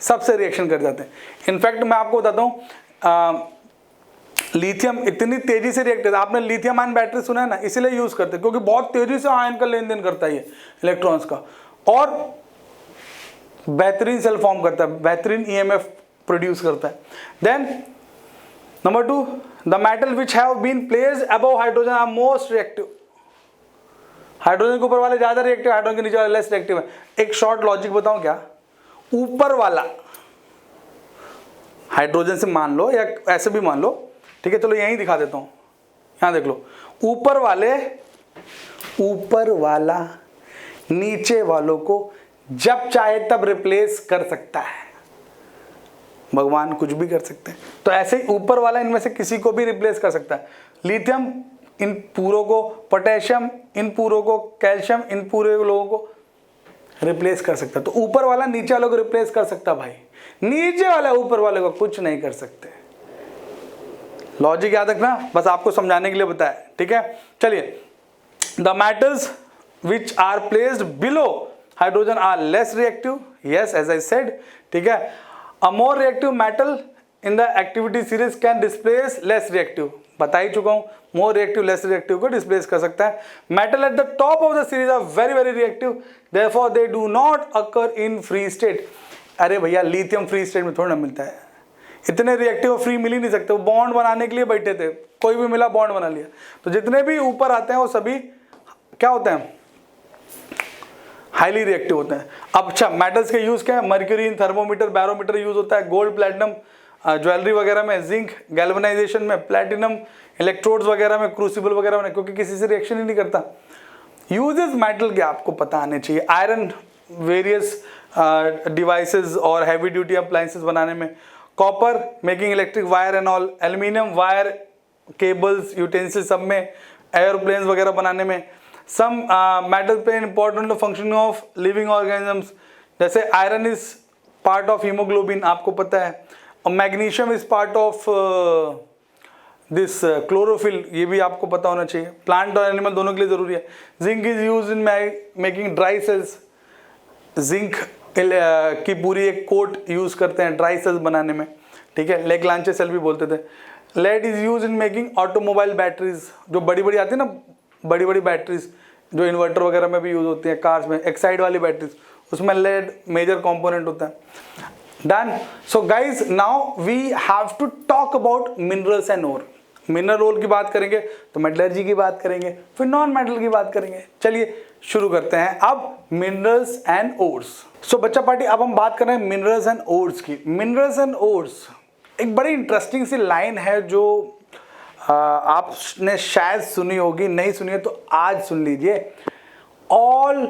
Speaker 1: सबसे रिएक्शन कर जाते हैं। इनफैक्ट मैं आपको बताता हूँ, लिथियम इतनी तेजी से रिएक्ट करता है। आपने लिथियम आयन बैटरी सुना है ना, इसीलिए यूज करते हैं क्योंकि बहुत तेजी से आयन का लेन देन करता है ये इलेक्ट्रॉन्स का, और बेहतरीन सेल फॉर्म करता है, बेहतरीन EMF प्रोड्यूस करता है। Then number 2, the metal which have been placed above hydrogen are most reactive. Hydrogen के ऊपर वाले ज्यादा रिएक्टिव, हाइड्रोजन के नीचे वाले लेस रिएक्टिव है। एक शॉर्ट लॉजिक बताऊं क्या? ऊपर वाला हाइड्रोजन से मान लो या ऐसे भी मान लो, ठीक है, चलो यहीं दिखा देता हूं, यहां देख लो। ऊपर वाला नीचे वालों को जब चाहे तब रिप्लेस कर सकता है। भगवान कुछ भी कर सकते हैं, तो ऐसे ही ऊपर वाला इनमें से किसी को भी रिप्लेस कर सकता है। लिथियम इन पूरों को, पोटेशियम इन पूरों को, कैल्शियम इन पूरे लोगों को रिप्लेस कर सकता है। तो ऊपर वाला नीचे वालों को रिप्लेस कर सकता भाई, नीचे वाला ऊपर वाले को कुछ नहीं कर सकते। लॉजिक याद रखना, बस आपको समझाने के लिए बताया, ठीक है। चलिए The metals which are placed below hydrogen are less reactive. Yes, as I said. ठीक है. A more reactive metal in the activity series can displace less reactive. बता ही चुका हूँ. More reactive, less reactive को displace कर सकता है. Metal at the top of the series are very very reactive. Therefore they do not occur in free state. अरे भैया lithium free state में थोड़ा ना मिलता है. इतने रिएक्टिव फ्री मिल ही नहीं सकते. वो बॉन्ड बनाने के लिए बैठे थे. कोई भी मिला बॉन्ड बना लिया. तो जितने भी ऊपर आते हैं वो सभी क्या होते हैं, हाईली रिएक्टिव होते हैं. अब अच्छा, मेटल्स के यूज क्या है? मर्क्यूरी, थर्मोमीटर, बैरोमीटर यूज होता है. गोल्ड, प्लैटिनम ज्वेलरी वगैरह में, जिंक गैल्वेनाइजेशन में, प्लैटिनम इलेक्ट्रोड्स वगैरह में, क्रूसिबल वगैरह में, क्योंकि किसी से रिएक्शन ही नहीं करता. यूजेस मेटल के आपको पता आने चाहिए. आयरन वेरियस डिवाइसेस और हैवी ड्यूटी अप्लायंसेस बनाने में. Copper making electric wire and all. Aluminium wire, cables, utensils सब में. एयरप्लेन्स वगैरह बनाने में. Some metal play important functioning of living organisms. जैसे iron is part of haemoglobin, आपको पता है. और magnesium is part of this chlorophyll, ये भी आपको पता होना चाहिए. प्लांट और एनिमल दोनों के लिए जरूरी है. Zinc is use in making dry cells. Zinc की पूरी एक कोट यूज करते हैं ड्राई सेल्स बनाने में. ठीक है, लेग लांचे सेल भी बोलते थे. Lead is use in making automobile batteries. जो बड़ी बड़ी आती है ना, बड़ी बड़ी बैटरीज जो इन्वर्टर वगैरह में भी यूज होती है, कार्स में, एक्साइड वाली बैटरीज, उसमें लेड मेजर कंपोनेंट होता है. Done. So guys now we have to talk about minerals and ore. Mineral ore की बात करेंगे तो मेटलर्जी की बात करेंगे, फिर नॉन मेटल की बात करेंगे. चलिए शुरू करते हैं अब मिनरल्स एंड ओर्स. सो बच्चा पार्टी, अब हम बात कर रहे हैं मिनरल्स एंड ओर्स की. मिनरल्स एंड ओर्स एक बड़ी इंटरेस्टिंग सी लाइन है जो आपने शायद सुनी होगी. नहीं सुनी है तो आज सुन लीजिए. All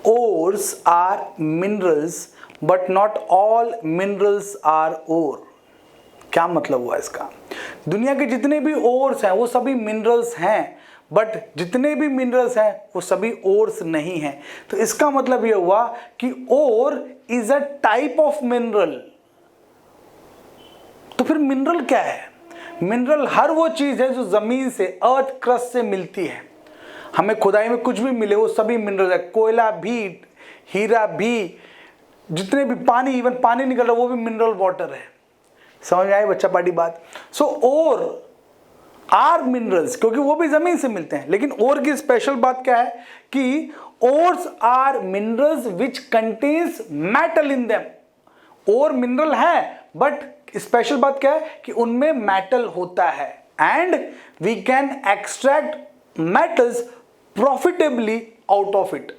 Speaker 1: ores are minerals but not all minerals are ore. क्या मतलब हुआ इसका? दुनिया के जितने भी ओर्स हैं वो सभी मिनरल्स हैं, बट जितने भी मिनरल्स हैं वो सभी ओर्स नहीं हैं. तो इसका मतलब ये हुआ कि ore is a type of mineral. तो फिर मिनरल क्या है? मिनरल हर वो चीज है जो जमीन से, अर्थ क्रस्ट से मिलती है. हमें खुदाई में कुछ भी मिले वो सभी मिनरल है. कोयला भी, हीरा भी, जितने भी पानी, इवन पानी निकल रहा है वो भी मिनरल वाटर है. समझ में आई बच्चा पार्टी बात? सो ओर आर मिनरल्स, क्योंकि वो भी जमीन से मिलते हैं. लेकिन ओर की स्पेशल बात क्या है कि ores are minerals which contains metal in them. Ore mineral है बट स्पेशल बात क्या है कि उनमें मेटल होता है. And we can extract metals profitably out of it.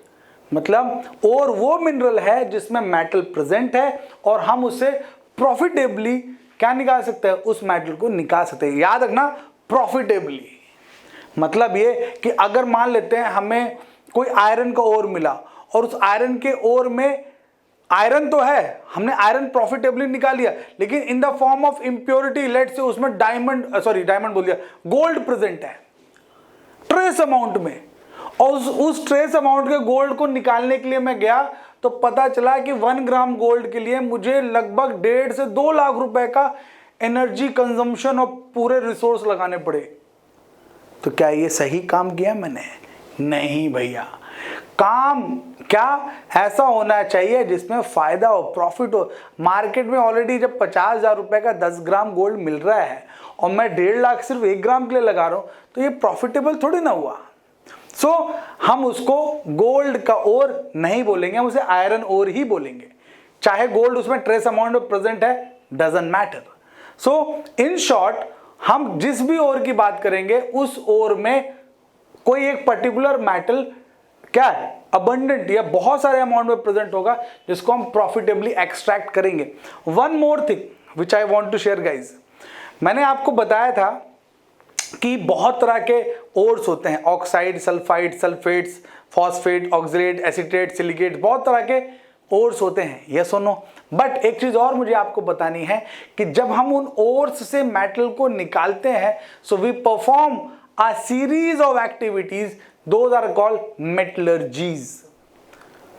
Speaker 1: मतलब और वो मिनरल है जिसमें मेटल प्रेजेंट है और हम उसे प्रॉफिटेबली क्या निकाल सकते हैं? उस मेटल को निकाल सकते हैं. याद रखना, प्रॉफिटेबली. मतलब ये कि अगर मान लेते हैं हमें कोई आयरन का ओर मिला और उस आयरन के ओर में आयरन तो है, हमने आयरन प्रॉफिटेबली निकाल लिया, लेकिन in the form of impurity, let say उसमें डायमंड बोल दिया, गोल्ड प्रेजेंट है ट्रेस अमाउंट में. और उस ट्रेस अमाउंट के गोल्ड को निकालने के लिए मैं गया तो पता चला कि 1 ग्राम गोल्ड के लिए मुझे लगभग 1.5 से 2 लाख रुपए का एनर्जी कंजम्पशन और पूरे रिसोर्स लगाने पड़े. तो क्या ये सही काम किया मैंने? नहीं भैया. काम क्या ऐसा होना चाहिए जिसमें फायदा हो, प्रॉफिट हो. मार्केट में ऑलरेडी जब 50,000 रुपए का 10 ग्राम गोल्ड मिल रहा है और मैं 1.5 लाख सिर्फ 1 ग्राम के लिए लगा रहा हूं, तो ये प्रॉफिटेबल थोड़ी ना हुआ. सो हम उसको गोल्ड का ओर नहीं बोलेंगे, हम उसे आयरन ओर ही बोलेंगे. चाहे गोल्ड उसमें ट्रेस अमाउंट में प्रेजेंट है, doesn't matter. So in short, हम जिस भी ओर की बात करेंगे उस ओर में कोई एक पर्टिकुलर मेटल क्या है, अबंडेंट या बहुत सारे अमाउंट में प्रेजेंट होगा, जिसको हम प्रॉफिटेबली एक्सट्रैक्ट करेंगे. One more thing which I want to share guys. मैंने आपको बताया था कि बहुत तरह के ओर्स होते हैं. Oxide, sulphide, sulphates, phosphate, oxalate, acetate, silicate, बहुत तरह के ओर्स होते हैं. Yes or no. बट एक चीज और मुझे आपको बतानी है कि जब हम उन ओर्स से मेटल को निकालते हैं, so we perform a series of activities. Those are called metallurgies.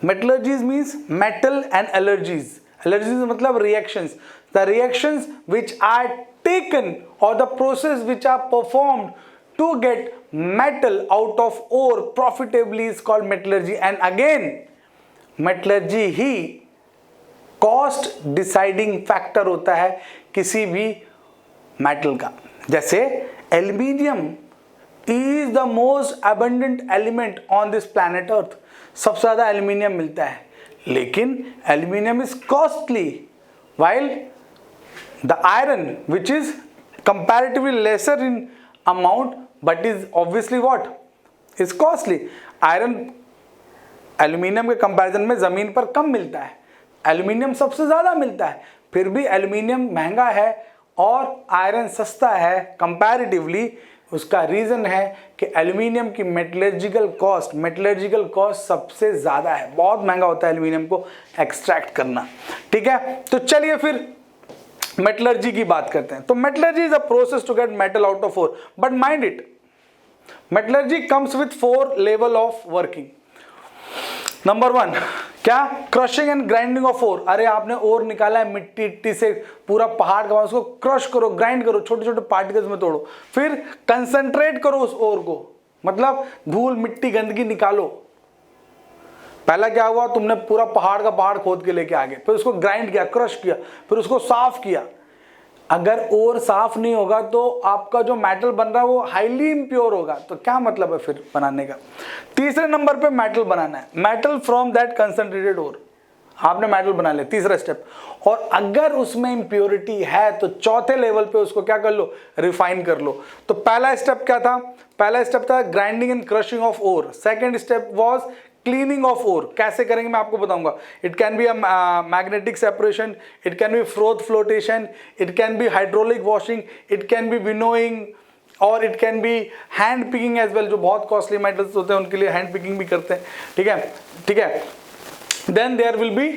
Speaker 1: Metallurgies means metal and allergies. Allergies मतलब reactions. The reactions which are taken or the process which are performed to get metal out of ore profitably is called metallurgy. And again metallurgy ही cost deciding factor होता है किसी भी metal का। जैसे aluminium is the most abundant element on this planet earth, सबसे ज्यादा aluminium मिलता है, लेकिन aluminium is costly, while the iron which is comparatively lesser in amount but is obviously what is costly. Iron aluminium के comparison में जमीन पर कम मिलता है, एल्यूमिनियम सबसे ज्यादा मिलता है, फिर भी एल्यूमिनियम महंगा है और आयरन सस्ता है कंपैरेटिवली। उसका रीजन है कि एल्यूमिनियम की मेटलर्जिकल कॉस्ट सबसे ज्यादा है, बहुत महंगा होता है एल्यूमिनियम को एक्सट्रैक्ट करना। ठीक है, तो चलिए फिर मेटलर्जी की बात करते हैं। तो metallurgy is a process to get metal out of ore, but mind it metallurgy comes with 4 level of working. Number 1 क्या, crushing and grinding of ore. अरे आपने ओर निकाला है मिट्टी से, पूरा पहाड़ का, उसको क्रश करो, ग्राइंड करो, छोटे छोटे पार्टिकल्स में तोड़ो, फिर कंसंट्रेट करो उस ओर को, मतलब धूल मिट्टी गंदगी निकालो। पहला क्या हुआ, तुमने पूरा पहाड़ का पहाड़ खोद के लेके आ गए, फिर उसको ग्राइंड किया, क्रश किया, फिर उसको साफ किया। अगर ओर साफ नहीं होगा तो आपका जो मेटल बन रहा है वो हाईली इम्प्योर होगा, तो क्या मतलब है फिर बनाने का। तीसरे नंबर पे मेटल बनाना है, metal from that concentrated ore. आपने मेटल बना लिया, तीसरा स्टेप, और अगर उसमें इम्प्योरिटी है तो चौथे लेवल पे उसको क्या कर लो, रिफाइन कर लो। तो पहला स्टेप क्या था, पहला स्टेप था grinding and crushing of ore. Second step was cleaning of ore. कैसे करेंगे मैं आपको बताऊंगा। It can be a magnetic separation, it can be froth flotation, it can be hydraulic washing, it can be winnowing, और it can be hand picking as well. जो बहुत costly metals होते हैं उनके लिए हैंड पिकिंग भी करते हैं। ठीक है, ठीक है। Then there will be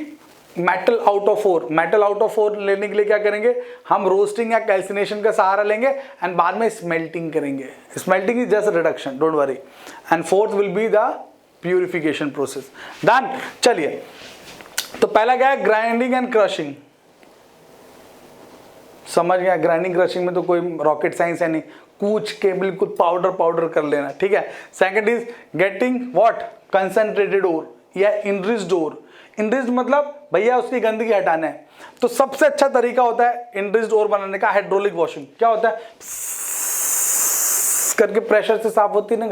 Speaker 1: metal out of ore. Metal out of ore लेने के लिए क्या करेंगे, हम रोस्टिंग या कैल्सिनेशन का सहारा लेंगे एंड बाद में स्मेल्टिंग करेंगे। Smelting is just reduction, don't worry. And fourth will be the purification process. Done. चलिए, तो पहला क्या है, ग्राइंडिंग एंड क्रशिंग। समझ गया, ग्राइंडिंग क्रशिंग में तो कोई रॉकेट साइंस है नहीं, कूच के बिल्कुल पाउडर कर लेना। ठीक है। Second is getting what, concentrated ore या इनरिच्ड ओर। इनरिच्ड मतलब भैया उसकी गंदगी हटाना है, तो सबसे अच्छा तरीका होता है इनरिच्ड ओर बनाने का हाइड्रोलिक वॉशिंग। क्या होता है, करके प्रेशर से साफ होती है ना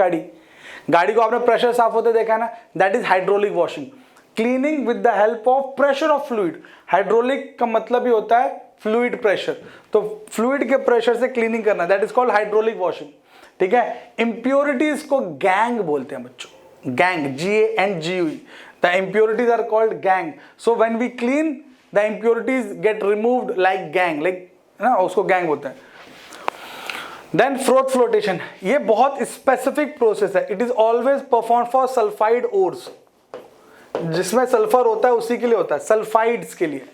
Speaker 1: गाड़ी को आपने प्रेशर साफ होते देखा है ना, that is hydraulic washing. Cleaning with the help of pressure of fluid. Hydraulic का मतलब ही होता है फ्लूइड प्रेशर, तो फ्लूइड के प्रेशर से क्लीनिंग करना, that is called hydraulic washing. ठीक है। इंप्योरिटीज को गैंग बोलते हैं बच्चों, gangue, GANGUE। The impurities are called gangue. So when we clean the impurities get removed like gangue, like ना, उसको गैंग बोलते हैं। देन फ्रोथ फ्लोटेशन, ये बहुत स्पेसिफिक प्रोसेस है। It is always perform for sulphide ores, जिसमें sulphur होता है उसी के लिए होता है, सल्फाइड्स के लिए,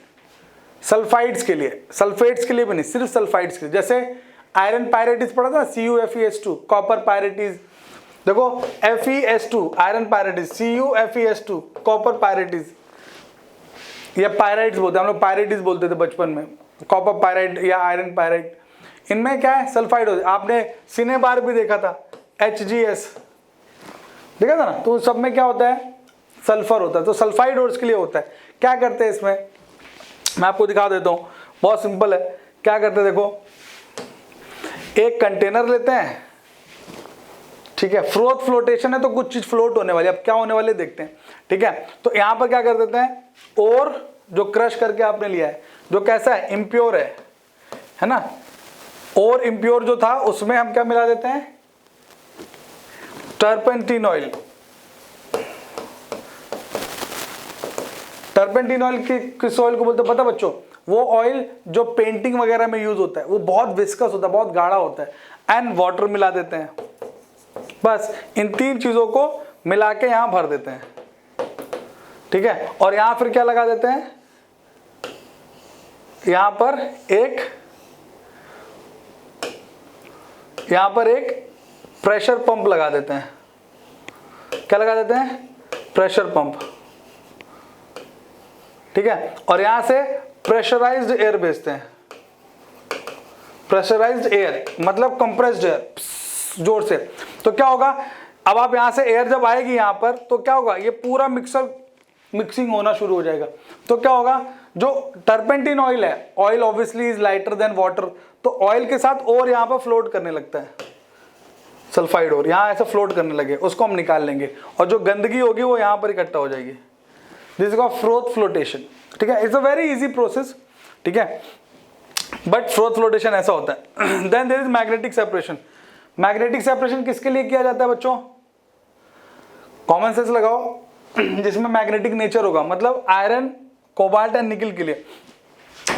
Speaker 1: सल्फाइड्स के लिए, सल्फेट्स के लिए भी नहीं, सिर्फ सल्फाइड्स के लिए। जैसे आयरन पायरेटिस पढ़ा था, CuFeS2, कॉपर पायरेटिस, देखो FeS2 आयरन पायरेटिस, CuFeS2 कॉपर पायरेटिस, या पायराइट्स बोलते हैं हम लोग, पायरेटिस बोलते थे बचपन में, कॉपर पायराइट या आयरन पायराइट। इनमें क्या है, सल्फाइड होता है। आपने सिनेबार भी देखा था, HGS देखा था ना, तो सब में क्या होता है, सल्फर होता है, तो सल्फाइड ओर्स के लिए होता है। क्या करते हैं इसमें, मैं आपको दिखा देता हूं, बहुत सिंपल है। क्या करते हैं, देखो एक कंटेनर लेते हैं, ठीक है, फ्रोथ फ्लोटेशन है तो कुछ चीज फ्लोट होने वाली है, अब क्या होने वाले देखते हैं। ठीक है, तो यहां पर क्या कर देते हैं, और जो क्रश करके आपने लिया है, जो कैसा है, इम्प्योर है ना, और इम्प्योर जो था उसमें हम क्या मिला देते हैं, टर्पेंटीन ऑयल। टर्पेंटीन ऑयल किस ऑयल को बोलते हैं पता बच्चों, वो ऑयल जो पेंटिंग वगैरह में यूज होता है, वो बहुत विस्कस होता है, बहुत गाढ़ा होता है, एंड वाटर मिला देते हैं। बस इन तीन चीजों को मिला के यहां भर देते हैं। ठीक है, और यहां फिर क्या लगा देते हैं, यहां पर एक प्रेशर पंप लगा देते हैं। क्या लगा देते हैं, प्रेशर पंप। ठीक है, और यहां से प्रेशराइज्ड एयर भेजते हैं। प्रेशराइज्ड एयर मतलब कंप्रेस्ड एयर, जोर से, तो क्या होगा, अब आप यहां से एयर जब आएगी यहां पर तो क्या होगा, ये पूरा मिक्सिंग होना शुरू हो जाएगा। तो क्या होगा, जो टर्पेंटिन ऑयल है, oil obviously is lighter than water, तो ऑयल के साथ और यहां पर फ्लोट करने लगता है, सल्फाइड और यहां ऐसे फ्लोट करने लगे, उसको हम निकाल लेंगे और जो गंदगी होगी वो यहां पर इकट्ठा हो जाएगी। This is called froth flotation, ठीक है। It's a very easy process, ठीक है, बट फ्रोथ फ्लोटेशन ऐसा होता है। Then there is magnetic separation. Magnetic separation किसके लिए किया जाता है बच्चों, कॉमन सेंस लगाओ, जिसमें मैग्नेटिक नेचर होगा, मतलब आयरन, कोबाल्ट एंड निकल के लिए।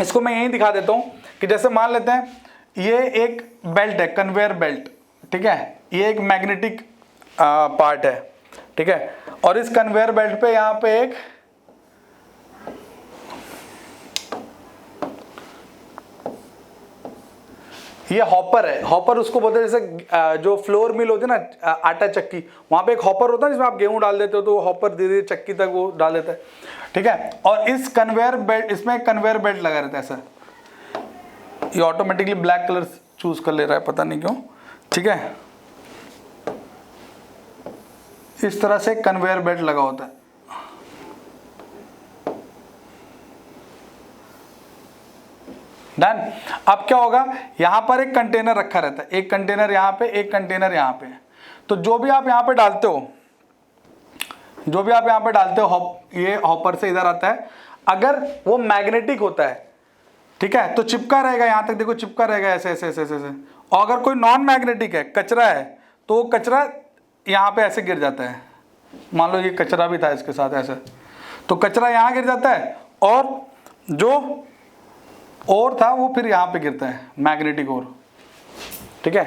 Speaker 1: इसको मैं यही दिखा देता हूं कि जैसे मान लेते हैं ये एक बेल्ट है, कन्वेयर बेल्ट, ठीक है, ये एक मैग्नेटिक पार्ट है, ठीक है, और इस कन्वेयर बेल्ट पे यहां पे एक ये हॉपर है, हॉपर उसको बोलते हैं, जैसे जो फ्लोर मिल होती है ना, आटा चक्की, वहां पे एक हॉपर होता है जिसमें आप गेहूं डाल देते हो, तो वो हॉपर धीरे धीरे चक्की तक वो डाल देता है, ठीक है। और इस कन्वेयर बेल्ट, इसमें एक कन्वेयर बेल्ट लगा रहता है ऐसा, ये ऑटोमेटिकली ब्लैक कलर चूज कर ले रहा है, पता नहीं क्यों, ठीक है। इस तरह से कन्वेयर बेल्ट लगा होता है। डन। अब क्या होगा, यहां पर एक कंटेनर रखा रहता है, एक कंटेनर यहां पे, एक कंटेनर यहां पे, तो जो भी आप यहां पे डालते हो, जो भी आप यहां पे डालते हो, ये हॉपर से इधर आता है, अगर वो मैग्नेटिक होता है, ठीक है, तो चिपका रहेगा यहां तक, देखो चिपका रहेगा ऐसे ऐसे ऐसे ऐसे। और अगर कोई नॉन मैग्नेटिक है, कचरा है, तो वो कचरा यहां पे ऐसे गिर जाता है। मान लो ये कचरा भी था इसके साथ ऐसे, तो कचरा यहां गिर जाता है, और जो और था वो फिर यहां पे गिरता है, मैग्नेटिक और, ठीक है।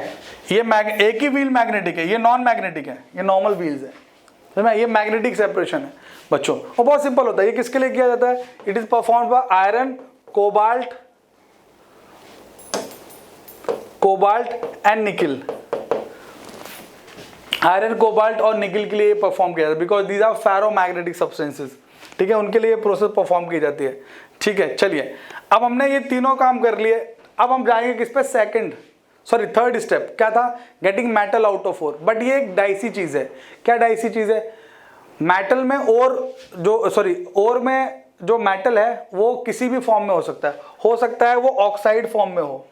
Speaker 1: ये एक ही व्हील मैग्नेटिक है, ये नॉन मैग्नेटिक है, ये नॉर्मल व्हील्स है, समझ में, ये मैग्नेटिक सेपरेशन है बच्चों। और बहुत सिंपल होता है, ये किसके लिए किया जाता है, it is performed by iron, cobalt and nickel. Iron, cobalt और निकिल के लिए परफॉर्म किया जाता है, because these are ferromagnetic substances, ठीक है, उनके लिए प्रोसेस परफॉर्म की जाती है, ठीक है। चलिए, अब हमने ये तीनों काम कर लिए, अब हम जाएंगे किस पे, थर्ड स्टेप क्या था, getting metal out of ore. But ये एक डाइसी चीज है। क्या डाइसी चीज है, मेटल में ओर में जो मेटल है वो किसी भी फॉर्म में हो सकता है वो ऑक्साइड फॉर्म में हो,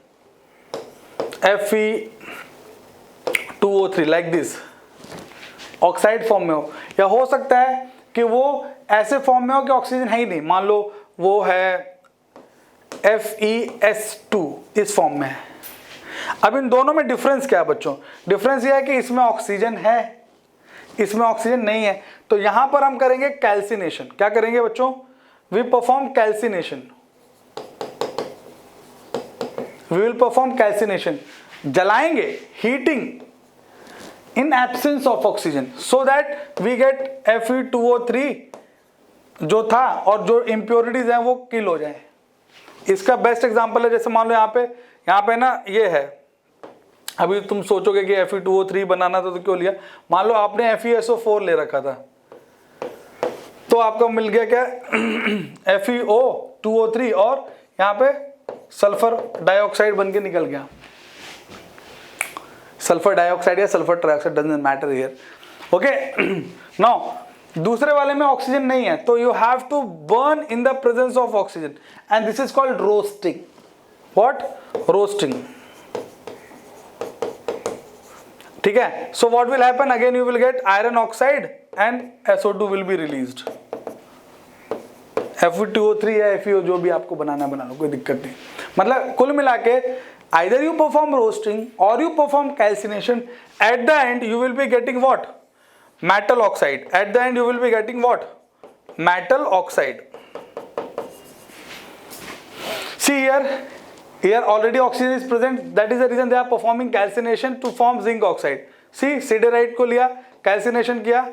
Speaker 1: Fe2O3 like this, oxide form में हो, या हो सकता है कि वो ऐसे फॉर्म में हो कि ऑक्सीजन है ही नहीं, मान लो वो है FeS2 इस फॉर्म में है। अब इन दोनों में डिफरेंस क्या है बच्चों, डिफरेंस ये है कि इसमें ऑक्सीजन है, इसमें ऑक्सीजन नहीं है। तो यहां पर हम करेंगे कैल्सिनेशन। क्या करेंगे बच्चों, we perform calcination, we will perform calcination, जलाएंगे, heating in absence of oxygen, so that we get Fe2O3 जो था, और जो इंप्योरिटीज हैं वो किल हो जाए। इसका बेस्ट एग्जांपल है, जैसे मान लो यहाँ पे ना ये है, अभी तुम सोचोगे कि Fe2O3 बनाना था तो क्यों लिया, मान लो आपने FeSO4 ले रखा था, तो आपको मिल गया क्या FeO2O3, और यहाँ पे सल्फर डाइऑक्साइड बन के निकल गया, सल्फर डाइऑक्साइड या sulphur trioxide, doesn't matter here, okay. Now दूसरे वाले में ऑक्सीजन नहीं है, तो you have to burn in the presence of oxygen, and this is called roasting. What, roasting, ठीक है। So what will happen, again you will get iron oxide and SO2 will be released, Fe2O3 या FeO जो भी आपको बनाना बना लो, कोई दिक्कत नहीं। मतलब कुल मिला के either you perform roasting or you perform calcination, at the end you will be getting what, metal oxide, at the end you will be getting what, metal oxide. See here already oxygen is present, that is the reason they are performing calcination to form zinc oxide. See siderite को लिया, calcination किया,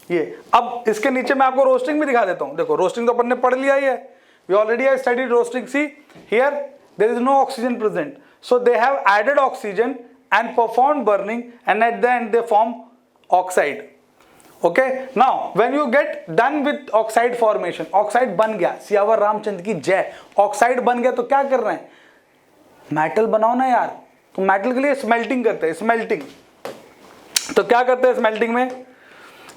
Speaker 1: ये। अब इसके नीचे मैं आपको roasting भी दिखा देता हूं, देखो रोस्टिंग तो अपन ने पढ़ लिया ही है, we already have studied roasting. See here there is no oxygen present, so they have added oxygen and performed burning, and at the end they form oxide. Okay, now when you get done with oxide formation, oxide बन गया, सियावर रामचंद्र की जय, oxide बन गया, तो क्या कर रहे हैं, मेटल बनाओ ना यार, तो मेटल के लिए स्मेल्टिंग करते हैं, स्मेल्टिंग, तो क्या करते हैं स्मेल्टिंग में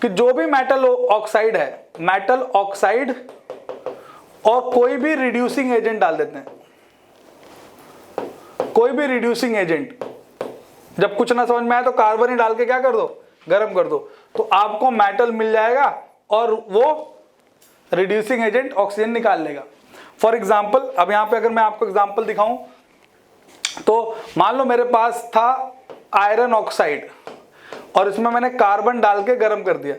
Speaker 1: कि जो भी मेटल ऑक्साइड है, मेटल ऑक्साइड और कोई भी रिड्यूसिंग एजेंट डाल देते हैं, कोई भी रिड्यूसिंग एजेंट। जब कुछ ना समझ में आए तो कार्बन ही डाल के क्या कर दो, गर्म कर दो, तो आपको मेटल मिल जाएगा और वो रिड्यूसिंग एजेंट ऑक्सीजन निकाल लेगा। फॉर एग्जाम्पल, अब यहां पे अगर मैं आपको एग्जाम्पल दिखाऊं तो मान लो मेरे पास था आयरन ऑक्साइड और इसमें मैंने कार्बन डाल के गर्म कर दिया।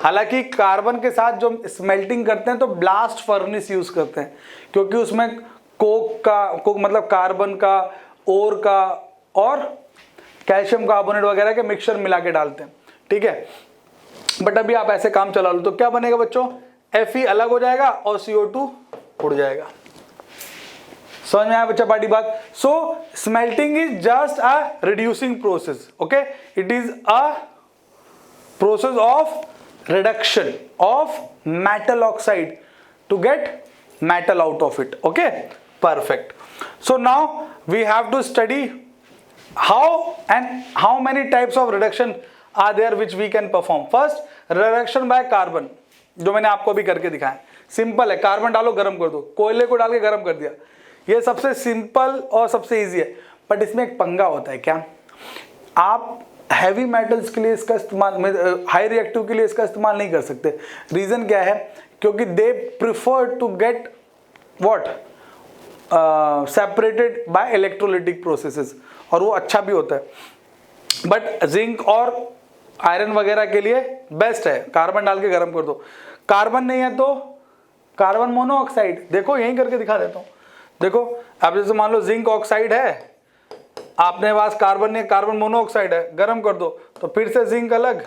Speaker 1: हालांकि कार्बन के साथ जो स्मेल्टिंग करते हैं तो ब्लास्ट फर्नेस यूज करते हैं, क्योंकि उसमें कोक मतलब कार्बन का, ओर का और कैल्शियम कार्बोनेट वगैरह के मिक्सचर मिला के डालते हैं, ठीक है। बट अभी आप ऐसे काम चला लो तो क्या बनेगा बच्चों, Fe अलग हो जाएगा और CO2 उड़ जाएगा। समझ में आया बच्चा पार्टी बात। So smelting is just a reducing process, okay, it is a process of reduction of metal oxide to get metal out of it, okay, perfect. So now we have to study how many types of reduction are there which we can perform. First, reduction by carbon, जो मैंने आपको अभी करके दिखाया, simple है, carbon डालो गर्म कर दो, कोयले को डाल के गर्म कर दिया, ये सबसे सिंपल और सबसे इजी है। बट इसमें एक पंगा होता है, क्या आप हैवी मेटल्स के लिए इसका इस्तेमाल, हाई रिएक्टिव के लिए इसका इस्तेमाल नहीं कर सकते। रीजन क्या है, क्योंकि they prefer to get what separated by electrolytic processes, और वो अच्छा भी होता है। बट जिंक और आयरन वगैरह के लिए बेस्ट है, कार्बन डाल के गर्म कर दो। कार्बन नहीं है तो कार्बन मोनोऑक्साइड, देखो यहीं करके दिखा देता हूं। देखो अब जैसे मान लो जिंक ऑक्साइड है, आपने पास कार्बन नहीं, कार्बन मोनोऑक्साइड है, गर्म कर दो तो फिर से जिंक अलग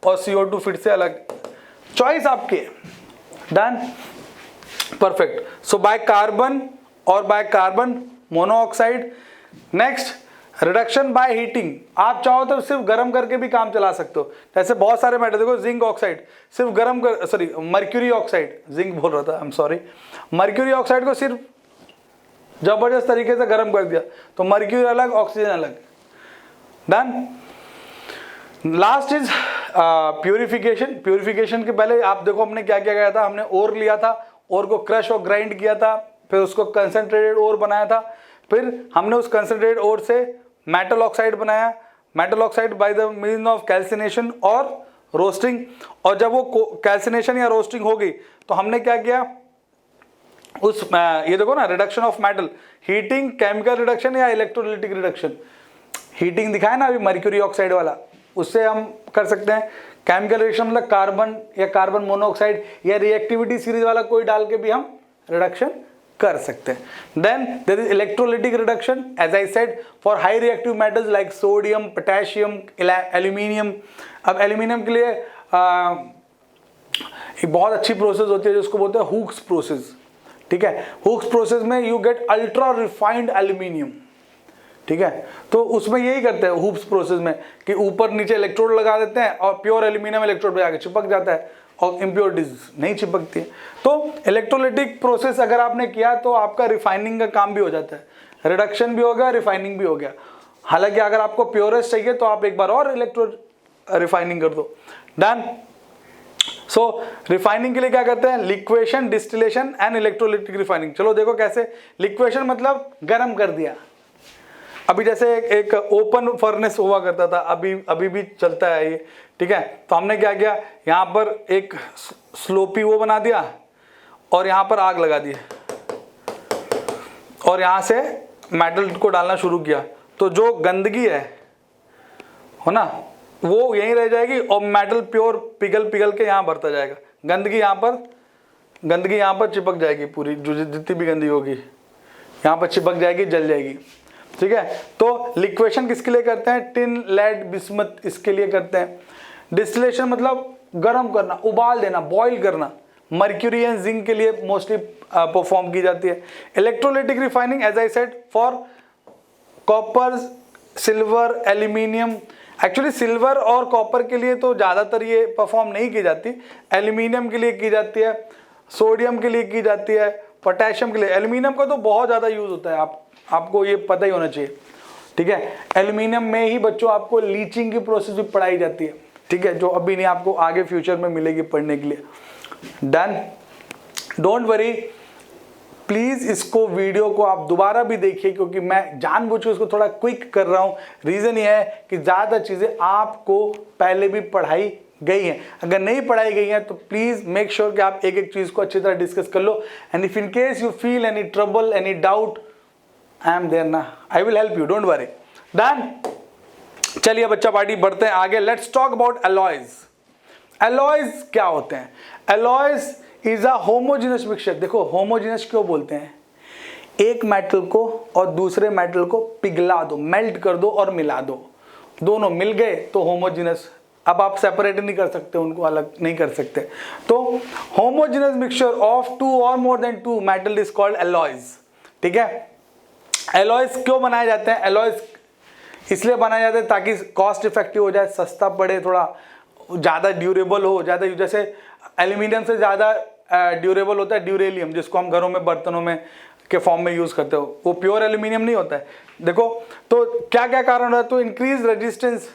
Speaker 1: और CO2 फिर से अलग, चॉइस आपकी, done, perfect. So by carbon और by carbon monoxide. Next, reduction by heating, आप चाहो तो सिर्फ गर्म करके भी काम चला सकते हो। जैसे बहुत सारे मेटल, देखो जिंक ऑक्साइड सिर्फ गर्म कर, सॉरी मर्क्यूरी ऑक्साइड, जिंक बोल रहा था, I am sorry, mercury oxide को सिर्फ जबरदस्त तरीके से गर्म कर दिया तो मर्क्यूरी अलग, ऑक्सीजन अलग, done. Last is purification. Purification के पहले आप देखो हमने क्या क्या किया था, हमने ओर लिया था, ओर को क्रश और ग्राइंड किया था, फिर उसको कंसंट्रेटेड ओर बनाया था, फिर हमने उस कंसंट्रेटेड ओर से मेटल ऑक्साइड बनाया, metal oxide by the mean of calcination और रोस्टिंग। और जब वो कैल्सिनेशन या रोस्टिंग हो गई तो हमने क्या किया, उस ये देखो ना, reduction of metal, heating, chemical reduction या इलेक्ट्रोलिटिक रिडक्शन। हीटिंग दिखाया ना अभी मर्क्यूरी ऑक्साइड वाला, उससे हम कर सकते हैं। केमिकल रिडक्शन मतलब कार्बन या कार्बन मोनोऑक्साइड या रिएक्टिविटी सीरीज वाला कोई डाल के भी हम रिडक्शन कर सकते हैं। Then there is electrolytic reduction, as I said, for high reactive metals like sodium, potassium, aluminium. अब एल्यूमिनियम के लिए एक बहुत अच्छी प्रोसेस होती है जिसको बोलते हैं हुक्स प्रोसेस, ठीक है। हुक्स प्रोसेस में you get ultra refined aluminium, ठीक है। तो उसमें यही करते हैं हुक्स प्रोसेस में कि ऊपर नीचे इलेक्ट्रोड लगा देते हैं और प्योर एल्यूमिनियम इलेक्ट्रोड पे आके चिपक जाता है और इम्प्योरिटीज नहीं चिपकती है। तो इलेक्ट्रोलिटिक प्रोसेस अगर आपने किया तो आपका रिफाइनिंग का काम भी हो जाता है, रिडक्शन भी हो गया, रिफाइनिंग भी हो गया। हालांकि अगर आपको प्योरेस्ट चाहिए तो आप एक बार और इलेक्ट्रो रिफाइनिंग कर दो, डन। सो रिफाइनिंग के लिए क्या करते हैं, liquation, distillation and electrolytic refining. चलो देखो कैसे। लिक्वेशन मतलब गर्म कर दिया। अभी जैसे एक ओपन फर्नेस हुआ करता था, अभी भी चलता है ये, ठीक है। तो हमने क्या किया, यहाँ पर एक स्लोपी वो बना दिया और यहाँ पर आग लगा दी और यहाँ से मेटल को डालना शुरू किया, तो जो गंदगी है ना वो यहीं रह जाएगी और मेटल प्योर पिघल के यहाँ भरता जाएगा। गंदगी यहाँ पर चिपक जाएगी, पूरी जो जितनी भी गंदगी होगी यहाँ पर चिपक जाएगी, जल जाएगी, ठीक है। तो लिक्वेशन किसके लिए करते हैं, टिन, लेड, बिस्मथ, इसके लिए करते हैं। डिस्टिलेशन मतलब गर्म करना, उबाल देना, बॉईल करना, मर्क्यूरी एंड जिंक के लिए मोस्टली परफॉर्म की जाती है। Electrolytic refining as I said for copper, silver, aluminium. Actually silver और कॉपर के लिए तो ज़्यादातर ये परफॉर्म नहीं की जाती, एल्यूमिनियम के लिए की जाती है, सोडियम के लिए की जाती है, पोटेशियम के लिए। एल्यूमिनियम का तो बहुत ज़्यादा यूज़ होता है, आपको ये पता ही होना चाहिए। ठीक है। एल्यूमिनियम में ही बच्चों आपको लीचिंग की प्रोसेस भी पढ़ाई जाती है, ठीक है, जो अभी नहीं, आपको आगे फ्यूचर में मिलेगी पढ़ने के लिए। डन, डोंट वरी, प्लीज इसको वीडियो को आप दोबारा भी देखिए, क्योंकि मैं जानबूझ के इसको थोड़ा क्विक कर रहा हूं। रीजन ये है कि ज्यादा चीजें आपको पहले भी पढ़ाई गई है। अगर नहीं पढ़ाई गई है तो प्लीज मेक श्योर कि आप एक एक चीज को अच्छी तरह डिस्कस कर लो। And if in case you feel any trouble, any doubt, I am there ना, I will help you, don't worry. Done, चलिए बच्चा पार्टी बढ़ते हैं आगे। Let's talk about alloys. Alloys क्या होते हैं? Alloys is a homogeneous mixture. देखो होमोजेनस क्यों बोलते हैं? एक मेटल को और दूसरे मेटल को पिघला दो, मेल्ट कर दो और मिला दो, दोनों मिल गए तो होमोजेनस। अब आप सेपरेट नहीं कर सकते, उनको अलग नहीं कर सकते। तो होमोजेनस मिक्सचर ऑफ टू और more than two metal is called alloys, ठीक है। अलॉयज क्यों बनाए जाते हैं? अलॉयज इसलिए बनाए जाते हैं ताकि कॉस्ट इफेक्टिव हो जाए, सस्ता पड़े, थोड़ा ज़्यादा ड्यूरेबल हो, ज़्यादा, जैसे एल्यूमिनियम से ज़्यादा ड्यूरेबल होता है ड्यूरेलियम, जिसको हम घरों में बर्तनों में के फॉर्म में यूज़ करते हो, वो प्योर एल्यूमिनियम नहीं होता है। देखो तो क्या क्या कारण है? तो इंक्रीज रेजिस्टेंस,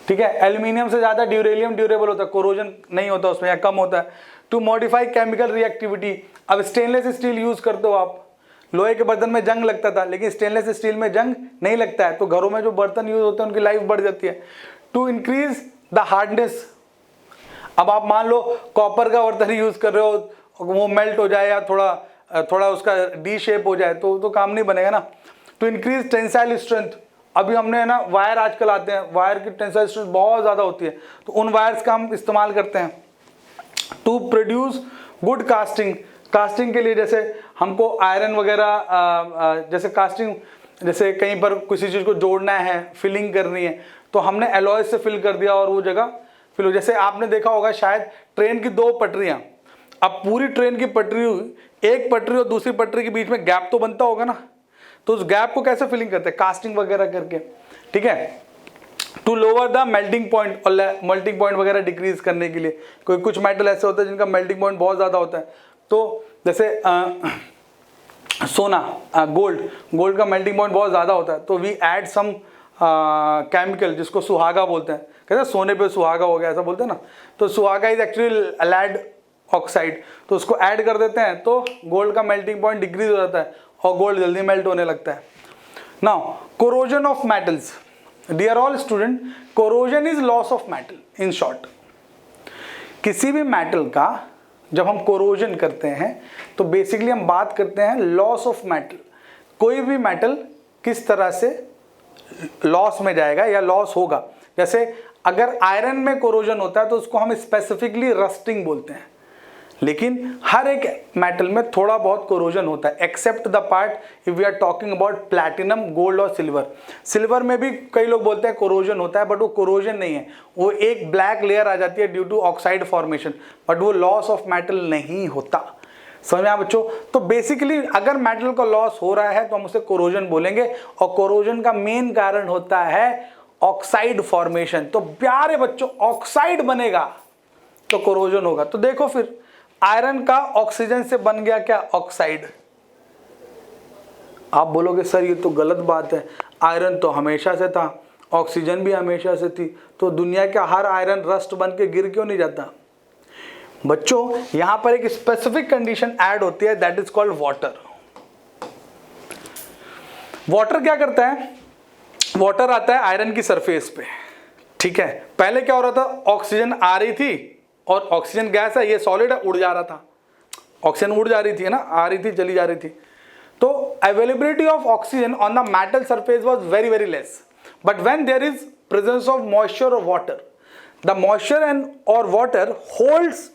Speaker 1: ठीक है, एल्यूमिनियम से ज़्यादा ड्यूरेलियम ड्यूरेबल होता है, कोरोजन नहीं होता उसमें या कम होता है। टू मॉडिफाई केमिकल रिएक्टिविटी, अब स्टेनलेस स्टील यूज़ करते हो आप, लोहे के बर्तन में जंग लगता था, लेकिन स्टेनलेस स्टील में जंग नहीं लगता है, तो घरों में जो बर्तन यूज होते हैं उनकी लाइफ बढ़ जाती है। टू इंक्रीज द हार्डनेस, अब आप मान लो कॉपर का बर्तन यूज कर रहे हो, वो मेल्ट हो जाए या थोड़ा उसका डी शेप हो जाए तो काम नहीं बनेगा ना। टू इंक्रीज टेंसाइल स्ट्रेंथ, अभी हमने ना वायर आजकल आते हैं, वायर की टेंसाइल स्ट्रेंथ बहुत ज़्यादा होती है, तो उन वायर्स का हम इस्तेमाल करते हैं। To produce good casting, casting के लिए जैसे हमको आयरन वगैरह, जैसे कास्टिंग, जैसे कहीं पर किसी चीज़ को जोड़ना है, फिलिंग करनी है, तो हमने अलॉय से फिल कर दिया और वो जगह फिल हो। जैसे आपने देखा होगा शायद ट्रेन की दो पटरियाँ, अब पूरी ट्रेन की पटरी, एक पटरी और दूसरी पटरी के बीच में गैप तो बनता होगा ना, तो उस गैप को कैसे फिलिंग करते हैं? कास्टिंग वगैरह करके, ठीक है। To lower the melting point, और मेल्टिंग पॉइंट वगैरह डिक्रीज करने के लिए, कुछ मेटल ऐसे होते हैं जिनका मेल्टिंग पॉइंट बहुत ज़्यादा होता है, तो जैसे सोना, गोल्ड का मेल्टिंग पॉइंट बहुत ज़्यादा होता है, तो वी ऐड सम केमिकल जिसको सुहागा बोलते हैं, कहते हैं सोने पे सुहागा हो गया, ऐसा बोलते हैं ना, तो सुहागा इज एक्चुअली लेड ऑक्साइड, तो उसको ऐड कर देते हैं तो गोल्ड का मेल्टिंग पॉइंट डिक्रीज हो जाता है और गोल्ड जल्दी मेल्ट होने लगता है। Now corrosion of metals, dear all student, corrosion is loss of metal. In short, किसी भी मेटल का जब हम कोरोजन करते हैं तो बेसिकली हम बात करते हैं लॉस ऑफ मेटल। कोई भी मेटल किस तरह से लॉस में जाएगा या लॉस होगा, जैसे अगर आयरन में कोरोजन होता है तो उसको हम स्पेसिफिकली रस्टिंग बोलते हैं, लेकिन हर एक मेटल में थोड़ा बहुत कोरोजन होता है, except the part if we are talking about platinum, gold और सिल्वर। सिल्वर में भी कई लोग बोलते हैं कोरोजन होता है, बट वो कोरोजन नहीं है, वो एक ब्लैक लेयर आ जाती है due to oxide formation, but वो लॉस ऑफ मेटल नहीं होता। समझ में आया बच्चों? तो बेसिकली अगर मेटल का लॉस हो रहा है तो हम उसे कोरोजन बोलेंगे, और कोरोजन का मेन कारण होता है ऑक्साइड फॉर्मेशन। तो प्यारे बच्चों, ऑक्साइड बनेगा तो कोरोजन होगा। तो देखो फिर आयरन का ऑक्सीजन से बन गया क्या? ऑक्साइड। आप बोलोगे सर ये तो गलत बात है, आयरन तो हमेशा से था, ऑक्सीजन भी हमेशा से थी, तो दुनिया का हर आयरन रस्ट बन के गिर क्यों नहीं जाता? बच्चों यहां पर एक स्पेसिफिक कंडीशन ऐड होती है, that is called water. Water क्या करता है? वाटर आता है आयरन की सरफेस पे, ठीक है। पहले क्या हो रहा था? ऑक्सीजन आ रही थी, और ऑक्सीजन गैस है, ये सॉलिड है, उड़ जा रहा था, ऑक्सीजन उड़ जा रही थी ना, आ रही थी चली जा रही थी, तो availability of oxygen on the metal surface was very very less. But when there is presence of moisture और वाटर, द मॉइस्चर एंड और water holds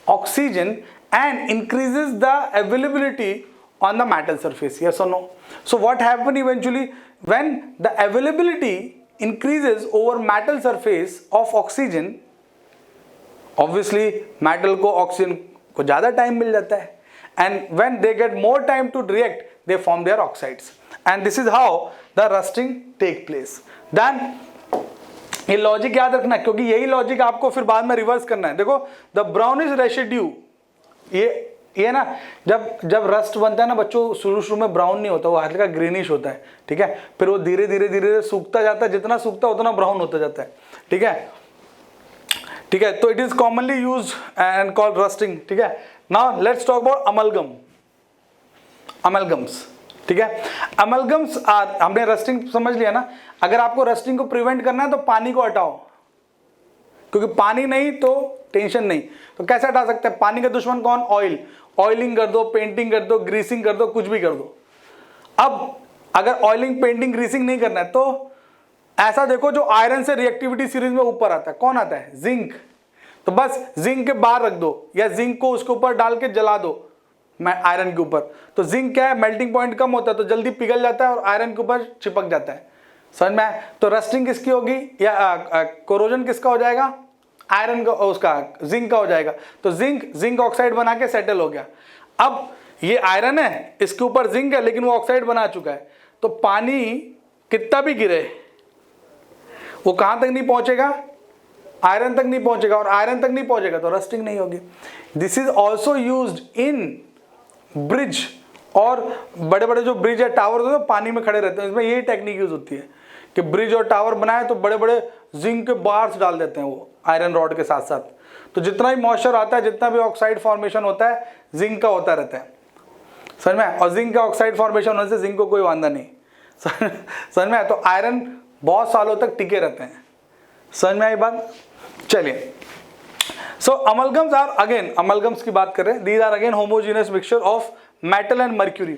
Speaker 1: oxygen and increases the availability on the metal surface, yes or no? So what happens eventually when the availability increases over metal surface of oxygen, obviously metal को oxygen को ज़्यादा time मिल जाता है, and when they get more time to react they form their oxides, and this is how the rusting take place. Then ये logic याद रखना, क्योंकि यही लॉजिक आपको फिर बाद में रिवर्स करना है। देखो द ब्राउनिश रेसिड्यू, ये ये ना जब रस्ट बनता है ना बच्चों, शुरू शुरू में ब्राउन नहीं होता, वो हल्का ग्रीनिश होता है, ठीक है। फिर वो धीरे धीरे धीरे धीरे सूखता जाता है, जितना सूखता है उतना ब्राउन होता जाता है, ठीक है, ठीक है। तो it is commonly use and called rusting, ठीक है। Now let's talk about amalgam, amalgams, ठीक है। अमलगम्स आर, हमने रस्टिंग समझ लिया ना। अगर आपको रस्टिंग को प्रिवेंट करना है तो पानी को हटाओ, क्योंकि पानी नहीं तो टेंशन नहीं। तो कैसे हटा सकते हैं? पानी का दुश्मन कौन? ऑयल। ऑयलिंग कर दो, पेंटिंग कर दो, ग्रीसिंग कर दो, कुछ भी कर दो। अब अगर ऑयलिंग, पेंटिंग, ग्रीसिंग नहीं करना है तो ऐसा देखो जो आयरन से रिएक्टिविटी सीरीज में ऊपर आता है, कौन आता है? जिंक। तो बस जिंक के बाहर रख दो, या जिंक को उसके ऊपर डाल के जला दो आयरन के ऊपर। तो जिंक क्या है? मेल्टिंग पॉइंट कम होता है तो जल्दी पिघल जाता है और आयरन के ऊपर चिपक जाता है। समझ में आया? तो रस्टिंग किसकी होगी, या कोरोजन किसका हो जाएगा? आयरन का, उसका जिंक का हो जाएगा। तो जिंक ऑक्साइड बना के सेटल हो गया। अब ये आयरन है, इसके ऊपर जिंक है, लेकिन वो ऑक्साइड बना चुका है। तो पानी कितना भी गिरे वो कहां तक नहीं पहुंचेगा? आयरन तक नहीं पहुंचेगा, और आयरन तक नहीं पहुंचेगा तो रस्टिंग नहीं होगी। This is also used in bridge, और बड़े बड़े जो ब्रिज या टावर होते हैं पानी में खड़े रहते हैं, इसमें यही टेक्निक यूज होती है कि ब्रिज और टावर बनाए तो बड़े बड़े जिंक के बार्स डाल देते हैं वो आयरन रॉड के साथ साथ। तो जितना भी मॉइस्चर आता है, जितना भी ऑक्साइड फॉर्मेशन होता है, जिंक का होता रहता है। समझ में? और जिंक का ऑक्साइड फॉर्मेशन होने से जिंक को कोई वांधा नहीं। समझ में? तो आयरन बहुत सालों तक टिके रहते हैं। समझ में आई बात? चलिए, सो अमलगम्स आर, अगेन अमलगम्स की बात कर रहे हैं। These are again homogeneous mixture of metal and mercury.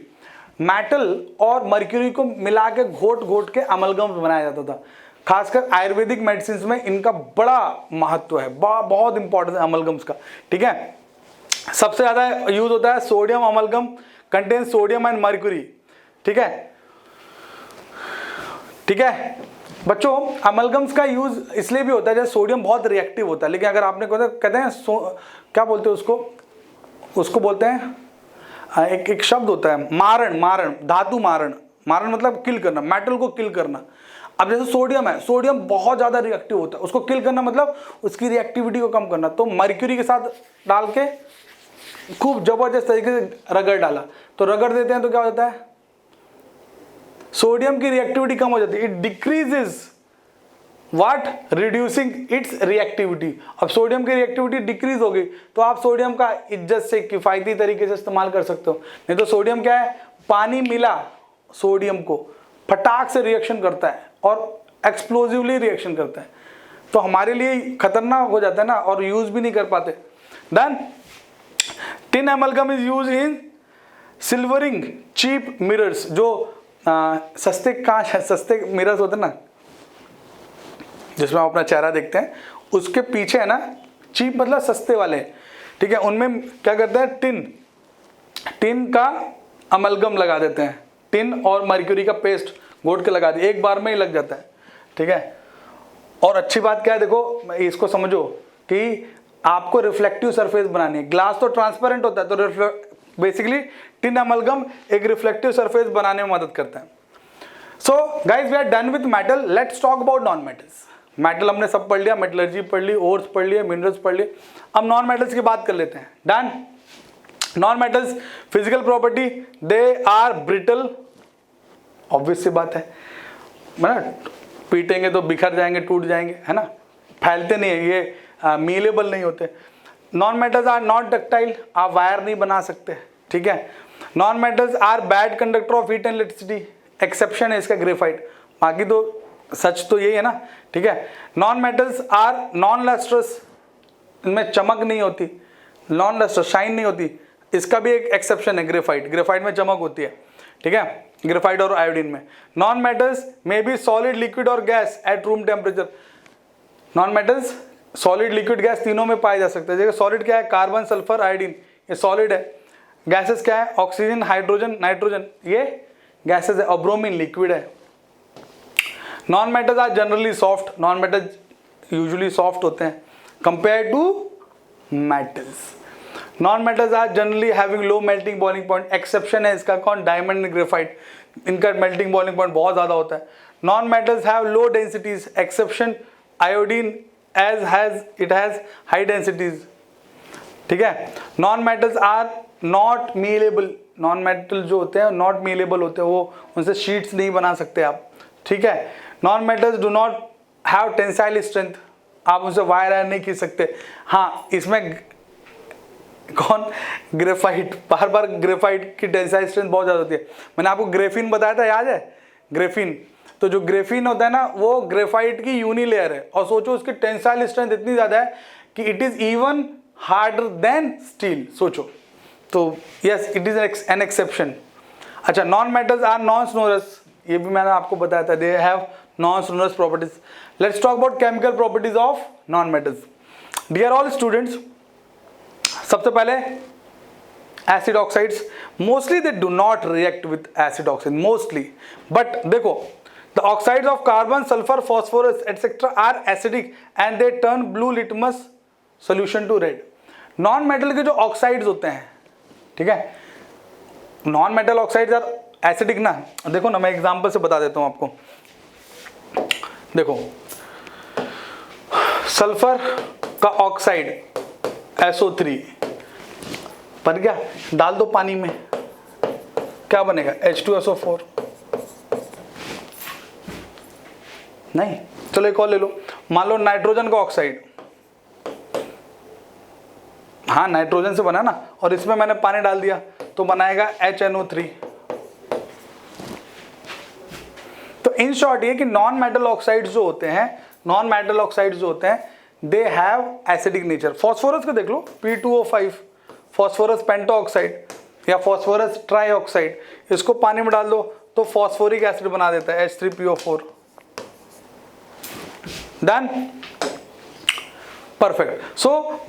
Speaker 1: Metal और मर्क्यूरी को मिला के घोट घोट के अमलगम्स बनाया जाता था। खासकर आयुर्वेदिक मेडिसिन में इनका बड़ा महत्व है, बहुत इंपॉर्टेंस है अमलगम्स का, ठीक है। सबसे ज्यादा यूज होता है sodium amalgam, contain sodium and mercury, ठीक है, ठीक है। बच्चों अमलगम्स का यूज इसलिए भी होता है जैसे सोडियम बहुत रिएक्टिव होता है, लेकिन अगर आपने कहते हैं क्या बोलते हैं उसको बोलते हैं एक शब्द होता है मारण, धातु मारण मतलब किल करना, मेटल को किल करना। अब जैसे सोडियम है, सोडियम बहुत ज्यादा रिएक्टिव होता है, उसको किल करना मतलब उसकी रिएक्टिविटी को कम करना। तो मर्क्यूरी के साथ डाल के खूब जबरदस्त तरीके से रगड़ डाला, तो रगड़ देते हैं तो क्या हो जाता है? सोडियम की रिएक्टिविटी कम हो जाती है। It decreases what? Reducing it's reactivity. अब सोडियम की रिएक्टिविटी डिक्रीज हो गई तो आप सोडियम का इज्जत से, किफायती तरीके से इस्तेमाल कर सकते हो। नहीं तो सोडियम क्या है? पानी मिला सोडियम को फटाक से रिएक्शन करता है और एक्सप्लोजिवली रिएक्शन करता है, तो हमारे लिए खतरनाक हो जाता है ना, और यूज भी नहीं कर पाते। Done. Tin amalgam is use in silvering cheap mirrors. जो सस्ते कांच, सस्ते मिरर्स होते हैं ना, जिसमें आप अपना चेहरा देखते हैं, उसके पीछे है ना, चीप मतलब सस्ते वाले, ठीक है, उनमें क्या करते हैं? टिन का अमलगम लगा देते हैं। टिन और मर्क्यूरी का पेस्ट घोट के लगा दिए, एक बार में ही लग जाता है, ठीक है। और अच्छी बात क्या है, देखो इसको समझो कि आपको रिफ्लेक्टिव सरफेस बनानी है। ग्लास तो ट्रांसपेरेंट होता है, तो बेसिकली टिन अमलगम एक रिफ्लेक्टिव सरफेस बनाने में मदद करता है। So guys we are done with metal, let's talk about non metals. Metal हमने सब पढ़ लिया, मेटलर्जी पढ़ ली, ओर्स पढ़ लिए, मिनरल्स पढ़ लिए। अब नॉन मेटल्स की बात कर लेते हैं। Done. Non metals physical property, they are brittle, obvious सी बात है ना, पीटेंगे तो बिखर जाएंगे, टूट जाएंगे, है ना, फैलते नहीं है, ये मीलेबल नहीं होते। Non metals are not ductile, आप वायर नहीं बना सकते, ठीक है। Non metals are bad conductor of heat and electricity, exception है इसका ग्रेफाइट, बाकी तो सच तो यही है ना, ठीक है। Non metals are non lustrous, इनमें चमक नहीं होती, नॉन लस्ट्रस, शाइन नहीं होती, इसका भी एक एक्सेप्शन है ग्रेफाइट में चमक होती है, ठीक है, ग्रेफाइट और आयोडीन में। Non metals may be solid, liquid और gas at room temperature. Non metals solid, liquid, gas तीनों में पाए जा सकते हैं। जैसे सॉलिड क्या है? कार्बन, सल्फर, आयोडीन, ये सॉलिड है। गैसेस क्या है? ऑक्सीजन, हाइड्रोजन, नाइट्रोजन, ये गैसेस है। और ब्रोमीन लिक्विड है। Non metals are generally soft, non metals usually soft होते हैं compare to metals. Non metals are generally having low melting boiling point, exception है इसका कौन? डायमंड एंड ग्रेफाइट, इनका मेल्टिंग बॉइलिंग पॉइंट बहुत ज्यादा होता है। Non metals have low densities, exception iodine as has it has high densities. ठीक है। Non metals are not malleable, non metal जो होते हैं नॉट मीलेबल होते हैं, वो उनसे शीट्स नहीं बना सकते आप, ठीक है। Non metals do not have tensile strength, आप उनसे वायर आयर नहीं खींच सकते। हाँ, इसमें कौन, ग्रेफाइट, बार बार ग्रेफाइट की टेंसाइल स्ट्रेंथ बहुत ज़्यादा होती है। मैंने आपको ग्रेफिन बताया था, याद है ग्रेफिन? तो जो ग्रेफिन होता है ना, वो ग्रेफाइट की यूनी लेयर है, और सोचो उसकी टेंसाइल स्ट्रेंथ इतनी ज़्यादा है कि it is even harder than steel, सोचो। तो yes, it is an exception. अच्छा, non metals are non sonorous, ये भी मैंने आपको बताया था, they have non sonorous properties. Let's talk about chemical properties of non metals. Dear all students, सबसे पहले acid oxides, mostly they do not react with acid oxide, mostly, but देखो the oxides of carbon, sulphur, phosphorus etcetera are acidic and they turn blue litmus solution to red. Non metal के जो oxides होते हैं, ठीक है, non metal oxides are acidic ना। देखो ना, मैं एग्जांपल से बता देता हूं आपको। देखो, सल्फर का ऑक्साइड SO3 बन गया, डाल दो पानी में, क्या बनेगा? H2SO4। नहीं, चलो एक और ले लो, मान लो नाइट्रोजन का ऑक्साइड, हाँ नाइट्रोजन से बना ना, और इसमें मैंने पानी डाल दिया तो बनाएगा HNO3। तो इन शॉर्ट ये कि नॉन मेटल ऑक्साइड्स जो होते हैं, नॉन मेटल ऑक्साइड्स जो होते हैं, they have acidic nature. Phosphorus को देख लो, P2O5, फॉस्फोरस पेंटोऑक्साइड या फॉस्फोरस ट्राईऑक्साइड, इसको पानी में डाल दो तो फॉस्फोरिक एसिड बना देता है, H3PO4। Done, perfect. So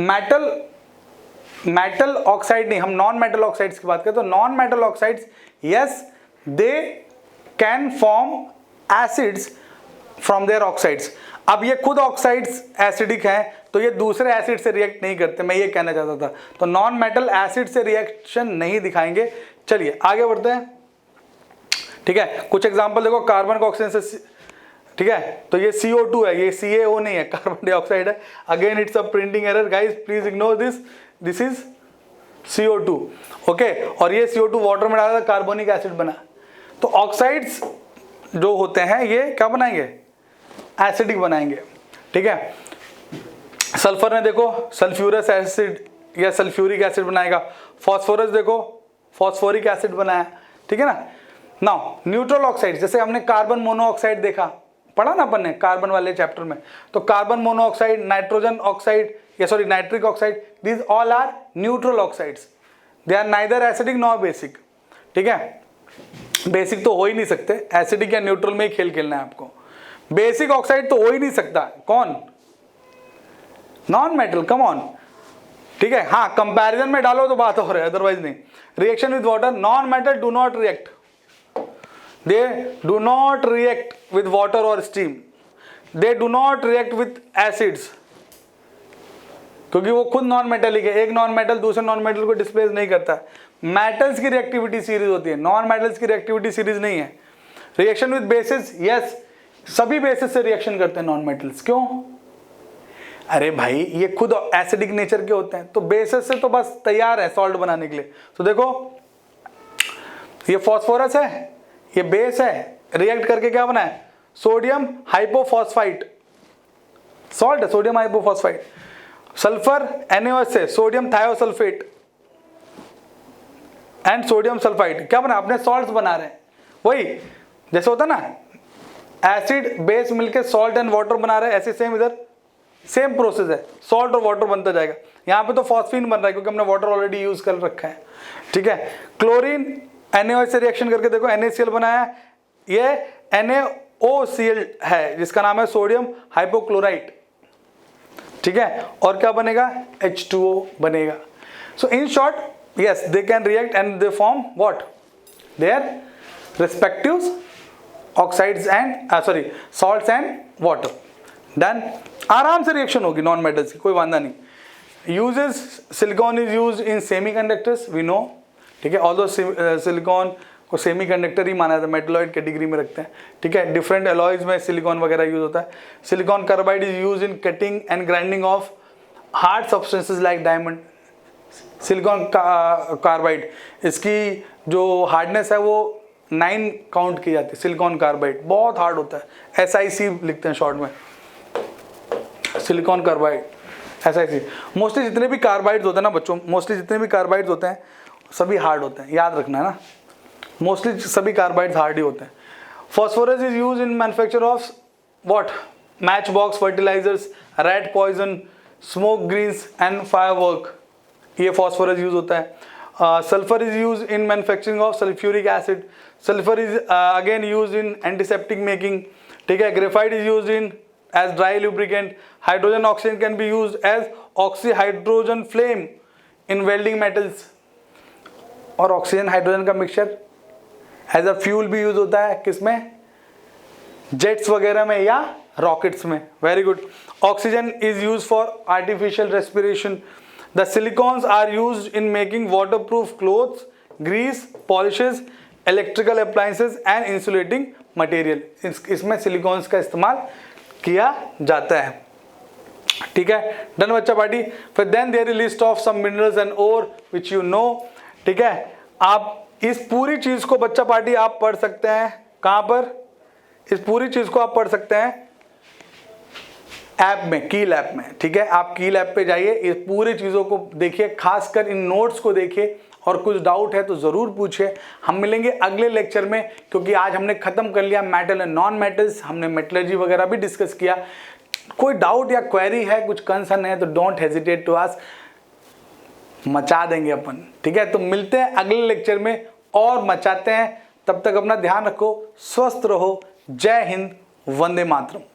Speaker 1: metal oxide नहीं, हम नॉन मेटल ऑक्साइड्स की बात करें तो non metal oxides, yes they can form acids from their oxides. अब ये खुद ऑक्साइड्स एसिडिक हैं तो ये दूसरे एसिड से रिएक्ट नहीं करते, मैं ये कहना चाहता था। तो नॉन मेटल एसिड से रिएक्शन नहीं दिखाएंगे। चलिए आगे बढ़ते हैं, ठीक है। कुछ एग्जांपल देखो, कार्बन का ऑक्सीजन से, ठीक है, तो ये CO2 है, ये CaO नहीं है, कार्बन डाइऑक्साइड है। Again it's a printing error guys, please ignore this, this is CO2, okay. और ये CO2 वाटर में डाला था, कार्बोनिक एसिड बना। तो ऑक्साइड्स जो होते हैं ये क्या बनाएंगे? एसिडिक बनाएंगे, ठीक है। सल्फर में देखो सल्फ्यूरस एसिड या सल्फ्यूरिक एसिड बनाएगा। फॉस्फोरस देखो फॉस्फोरिक एसिड बनाया, ठीक है ना। नाउ न्यूट्रल ऑक्साइड, जैसे हमने कार्बन मोनोऑक्साइड देखा, पढ़ा ना अपन ने कार्बन वाले चैप्टर में, तो कार्बन मोनोऑक्साइड, नाइट्रोजन ऑक्साइड या sorry nitric oxide, these all are neutral oxides, they are neither acidic nor basic, ठीक है। बेसिक तो हो ही नहीं सकते, एसिडिक या न्यूट्रल में ही खेल खेलना है आपको। बेसिक ऑक्साइड तो हो ही नहीं सकता, कौन? नॉन मेटल, कम ऑन, ठीक है। हाँ, कंपैरिजन में डालो तो बात हो रहा है, अदरवाइज नहीं। Reaction with water, non metal do not react, they do not react with water और steam, they do not react with acids, क्योंकि वो खुद नॉन मेटेलिक है। एक नॉन मेटल दूसरे नॉन मेटल को डिस्प्लेस नहीं करता। मेटल्स की रिएक्टिविटी सीरीज होती है, नॉन मेटल्स की रिएक्टिविटी सीरीज नहीं है। रिएक्शन विद बेसिस, यस सभी बेसिस से रिएक्शन करते हैं नॉन मेटल्स, क्यों? अरे भाई ये खुद एसिडिक नेचर के होते हैं, तो बेसिस से तो बस तैयार है सॉल्ट बनाने के लिए। तो देखो ये फॉस्फोरस है, ये बेस है, रिएक्ट करके क्या बना है? सोडियम हाइपोफॉस्फाइट, सॉल्ट है सोडियम हाइपोफॉस्फाइट। सल्फर NaOH से sodium thiosulphate and sodium sulphide, क्या बना? अपने सॉल्ट्स बना रहे हैं। वही जैसे होता ना एसिड बेस मिलके सॉल्ट एंड वाटर बना रहे हैं, ऐसे सेम इधर सेम प्रोसेस है, सॉल्ट और वाटर बनता जाएगा। यहाँ पे तो फॉस्फीन बन रहा है क्योंकि हमने वाटर ऑलरेडी यूज कर रखा है, ठीक है। क्लोरीन NaOH से रिएक्शन करके देखो NaCl बनाया, ये NaOCl है जिसका नाम है सोडियम हाइपोक्लोराइट, ठीक है। और क्या बनेगा? H2O बनेगा। So in short yes they can react and they form what? Their respective oxides and sorry salts and water. Done, आराम से रिएक्शन होगी नॉन मेटल्स की, कोई वांदा नहीं। Uses, silicon is used in semiconductors, we know, ठीक है। Although silicon को सेमीकंडक्टर ही माना जाता है, मेटलॉइड कैटेगरी में रखते हैं, ठीक है। डिफरेंट अलॉयज में सिलिकॉन वगैरह यूज होता है। Silicon carbide is use in cutting and grinding of hard substances like diamond, silicon carbide, इसकी जो हार्डनेस है वो 9 काउंट की जाती है। सिलिकॉन कार्बाइड बहुत हार्ड होता है, SiC लिखते हैं शॉर्ट में, सिलिकॉन कार्बाइड SiC। मोस्टली जितने भी कार्बाइड्स होते हैं ना बच्चों, मोस्टली जितने भी कार्बाइड्स होते हैं सभी हार्ड होते हैं, याद रखना है ना, मोस्टली सभी कार्बाइड्स हार्ड ही होते हैं। Phosphorus is use in manufacture of what, match box, fertilisers, rat poison, smoke greens and firework, ये फॉस्फोरस यूज होता है। Sulphur is use in manufacturing of sulphuric acid, sulphur is again use in antiseptic making, ठीक है। Graphite is use in as dry lubricant, hydrogen oxygen can be used as oxyhydrogen flame in welding metals, और oxygen hydrogen का mixture as a fuel भी use होता है, किसमें, jets वगैरह में या रॉकेट्स में। Very good. Oxygen is use for artificial respiration. The silicones are use in making waterproof clothes, grease, polishes, electrical appliances and insulating material, इसमें सिलिकॉन्स का इस्तेमाल किया जाता है, ठीक है। डन बच्चा पार्टी। फिर then there is list of some minerals and ore which you know, ठीक है। आप इस पूरी चीज को बच्चा पार्टी आप पढ़ सकते हैं कहां पर, इस पूरी चीज को आप पढ़ सकते हैं ऐप में, कील ऐप में, ठीक है। आप कील ऐप पे जाइए, इस पूरी चीजों को देखिए, खासकर इन नोट्स को देखिए, और कुछ डाउट है तो ज़रूर पूछिए। हम मिलेंगे अगले लेक्चर में, क्योंकि आज हमने ख़त्म कर लिया मेटल एंड नॉन मेटल्स, हमने मेटलर्जी वगैरह भी डिस्कस किया। कोई डाउट या क्वेरी है, कुछ कंसर्न है तो डोंट हेजिटेट टू आस्क, मचा देंगे अपन, ठीक है। तो मिलते हैं अगले लेक्चर में और मचाते हैं। तब तक अपना ध्यान रखो, स्वस्थ रहो। जय हिंद, वंदे मातरम।